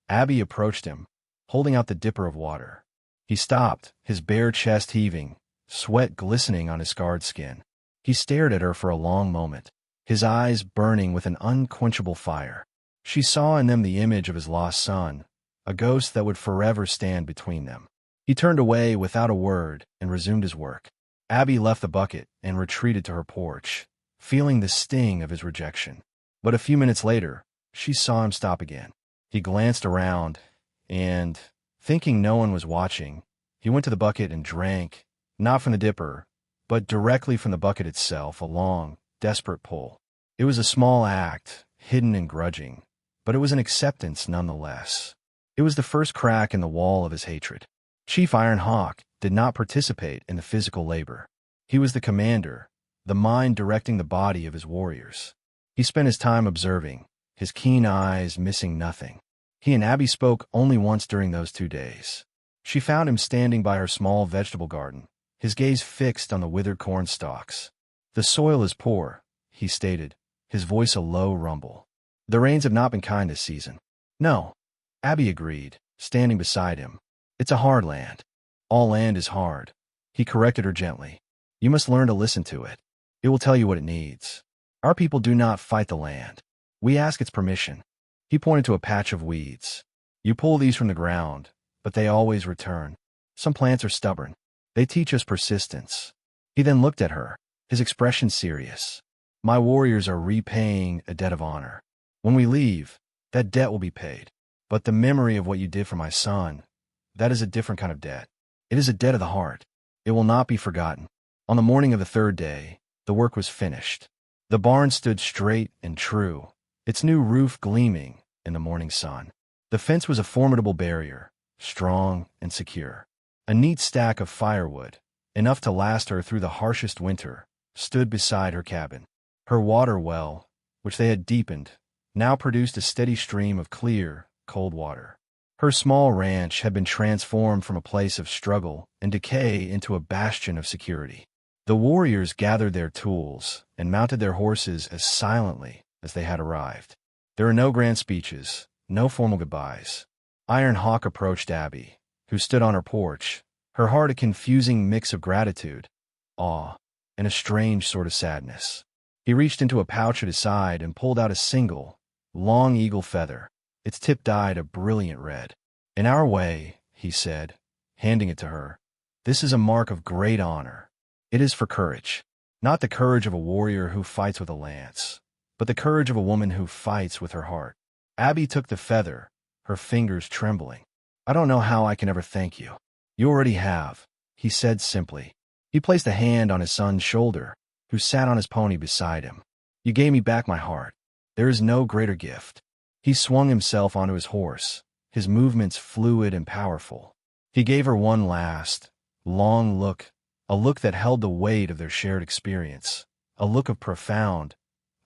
Abby approached him, holding out the dipper of water. He stopped, his bare chest heaving, sweat glistening on his scarred skin. He stared at her for a long moment, his eyes burning with an unquenchable fire. She saw in them the image of his lost son, a ghost that would forever stand between them. He turned away without a word and resumed his work. Abby left the bucket and retreated to her porch, feeling the sting of his rejection. But a few minutes later, she saw him stop again. He glanced around, and, thinking no one was watching, he went to the bucket and drank, not from the dipper, but directly from the bucket itself, a long, desperate pull. It was a small act, hidden and grudging, but it was an acceptance nonetheless. It was the first crack in the wall of his hatred. Chief Iron Hawk did not participate in the physical labor. He was the commander, the mind directing the body of his warriors. He spent his time observing, his keen eyes missing nothing. He and Abby spoke only once during those 2 days. She found him standing by her small vegetable garden, his gaze fixed on the withered corn stalks. "The soil is poor," he stated, his voice a low rumble. "The rains have not been kind this season." "No," Abby agreed, standing beside him. "It's a hard land. All land is hard." He corrected her gently. "You must learn to listen to it. It will tell you what it needs. Our people do not fight the land. We ask its permission." He pointed to a patch of weeds. "You pull these from the ground, but they always return. Some plants are stubborn. They teach us persistence." He then looked at her, his expression serious. "My warriors are repaying a debt of honor. When we leave, that debt will be paid. But the memory of what you did for my son, that is a different kind of debt. It is a debt of the heart. It will not be forgotten. On the morning of the third day, the work was finished. The barn stood straight and true, its new roof gleaming in the morning sun. The fence was a formidable barrier, strong and secure. A neat stack of firewood, enough to last her through the harshest winter, stood beside her cabin. Her water well, which they had deepened, now produced a steady stream of clear, cold water. Her small ranch had been transformed from a place of struggle and decay into a bastion of security. The warriors gathered their tools and mounted their horses as silently as they had arrived. There were no grand speeches, no formal goodbyes. Iron Hawk approached Abby, who stood on her porch, her heart a confusing mix of gratitude, awe, and a strange sort of sadness. He reached into a pouch at his side and pulled out a single, long eagle feather, its tip dyed a brilliant red. "In our way," he said, handing it to her, "this is a mark of great honor. It is for courage. Not the courage of a warrior who fights with a lance, but the courage of a woman who fights with her heart." Abby took the feather, her fingers trembling. "I don't know how I can ever thank you." "You already have," he said simply. He placed a hand on his son's shoulder, who sat on his pony beside him. "You gave me back my heart. There is no greater gift." He swung himself onto his horse, his movements fluid and powerful. He gave her one last, long look, a look that held the weight of their shared experience, a look of profound,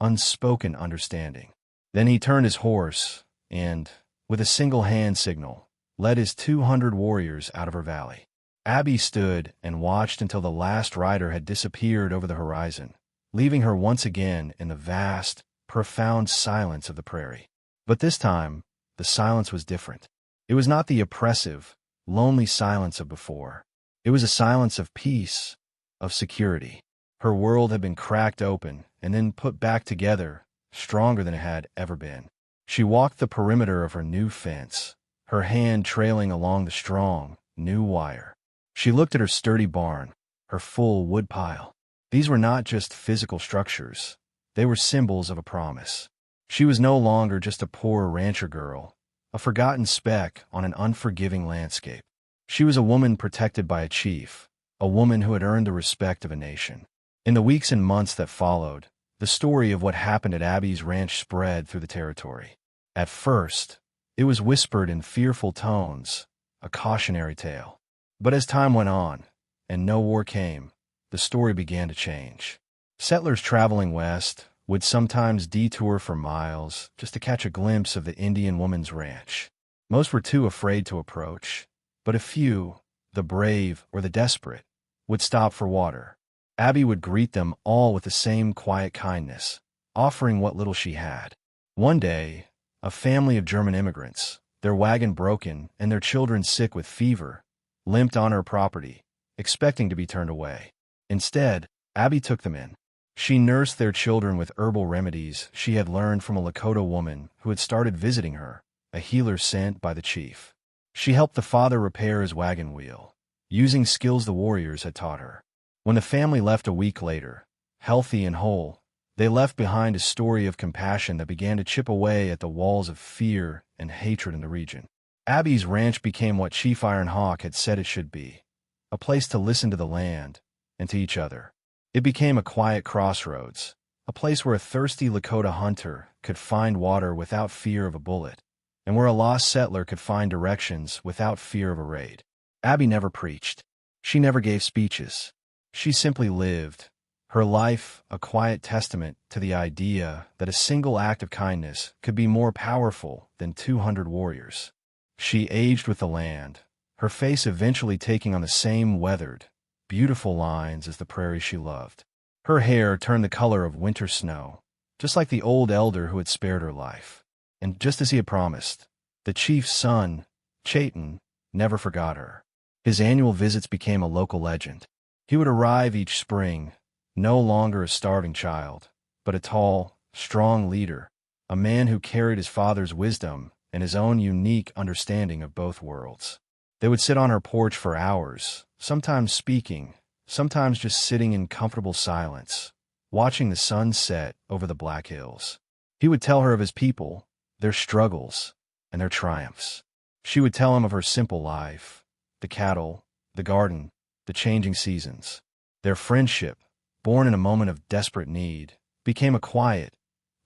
unspoken understanding. Then he turned his horse and, with a single hand signal, led his 200 warriors out of her valley. Abby stood and watched until the last rider had disappeared over the horizon, leaving her once again in the vast, profound silence of the prairie. But this time, the silence was different. It was not the oppressive, lonely silence of before. It was a silence of peace, of security. Her world had been cracked open and then put back together, stronger than it had ever been. She walked the perimeter of her new fence, her hand trailing along the strong, new wire. She looked at her sturdy barn, her full wood pile. These were not just physical structures. They were symbols of a promise. She was no longer just a poor rancher girl, a forgotten speck on an unforgiving landscape. She was a woman protected by a chief, a woman who had earned the respect of a nation. In the weeks and months that followed, the story of what happened at Abby's ranch spread through the territory. At first, it was whispered in fearful tones, a cautionary tale. But as time went on, and no war came, the story began to change. Settlers traveling west would sometimes detour for miles just to catch a glimpse of the Indian woman's ranch. Most were too afraid to approach, but a few, the brave or the desperate, would stop for water. Abby would greet them all with the same quiet kindness, offering what little she had. One day, a family of German immigrants, their wagon broken and their children sick with fever, limped on her property, expecting to be turned away. Instead, Abby took them in. She nursed their children with herbal remedies she had learned from a Lakota woman who had started visiting her, a healer sent by the chief. She helped the father repair his wagon wheel, using skills the warriors had taught her. When the family left a week later, healthy and whole, they left behind a story of compassion that began to chip away at the walls of fear and hatred in the region. Abby's ranch became what Chief Iron Hawk had said it should be, a place to listen to the land and to each other. It became a quiet crossroads, a place where a thirsty Lakota hunter could find water without fear of a bullet, and where a lost settler could find directions without fear of a raid. Abby never preached. She never gave speeches. She simply lived, her life a quiet testament to the idea that a single act of kindness could be more powerful than 200 warriors. She aged with the land, her face eventually taking on the same weathered, beautiful lines as the prairie she loved. Her hair turned the color of winter snow, just like the old elder who had spared her life. And just as he had promised, the chief's son, Chayton, never forgot her. His annual visits became a local legend. He would arrive each spring, no longer a starving child, but a tall, strong leader, a man who carried his father's wisdom and his own unique understanding of both worlds. They would sit on her porch for hours, sometimes speaking, sometimes just sitting in comfortable silence, watching the sun set over the Black Hills. He would tell her of his people, their struggles, and their triumphs. She would tell him of her simple life, the cattle, the garden, the changing seasons. Their friendship, born in a moment of desperate need, became a quiet,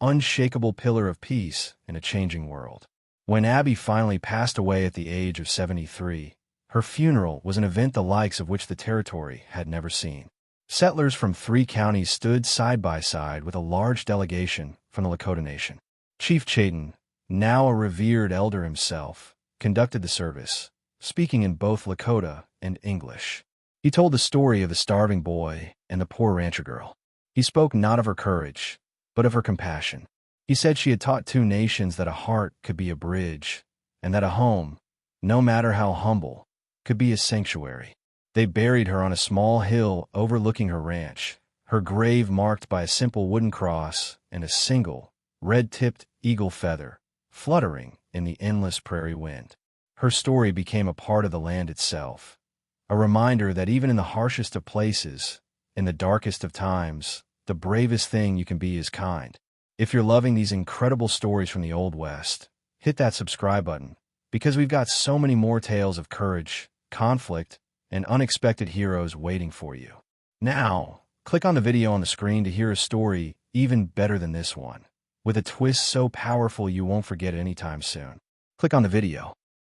unshakable pillar of peace in a changing world. When Abby finally passed away at the age of 73, her funeral was an event the likes of which the territory had never seen. Settlers from 3 counties stood side by side with a large delegation from the Lakota Nation. Chief Chayton, now a revered elder himself, conducted the service, speaking in both Lakota and English. He told the story of the starving boy and the poor rancher girl. He spoke not of her courage, but of her compassion. He said she had taught 2 nations that a heart could be a bridge, and that a home, no matter how humble, could be a sanctuary. They buried her on a small hill overlooking her ranch, her grave marked by a simple wooden cross and a single, red-tipped eagle feather, fluttering in the endless prairie wind. Her story became a part of the land itself, a reminder that even in the harshest of places, in the darkest of times, the bravest thing you can be is kind. If you're loving these incredible stories from the Old West, hit that subscribe button, because we've got so many more tales of courage, conflict, and unexpected heroes waiting for you. Now, click on the video on the screen to hear a story even better than this one, with a twist so powerful you won't forget it anytime soon. Click on the video.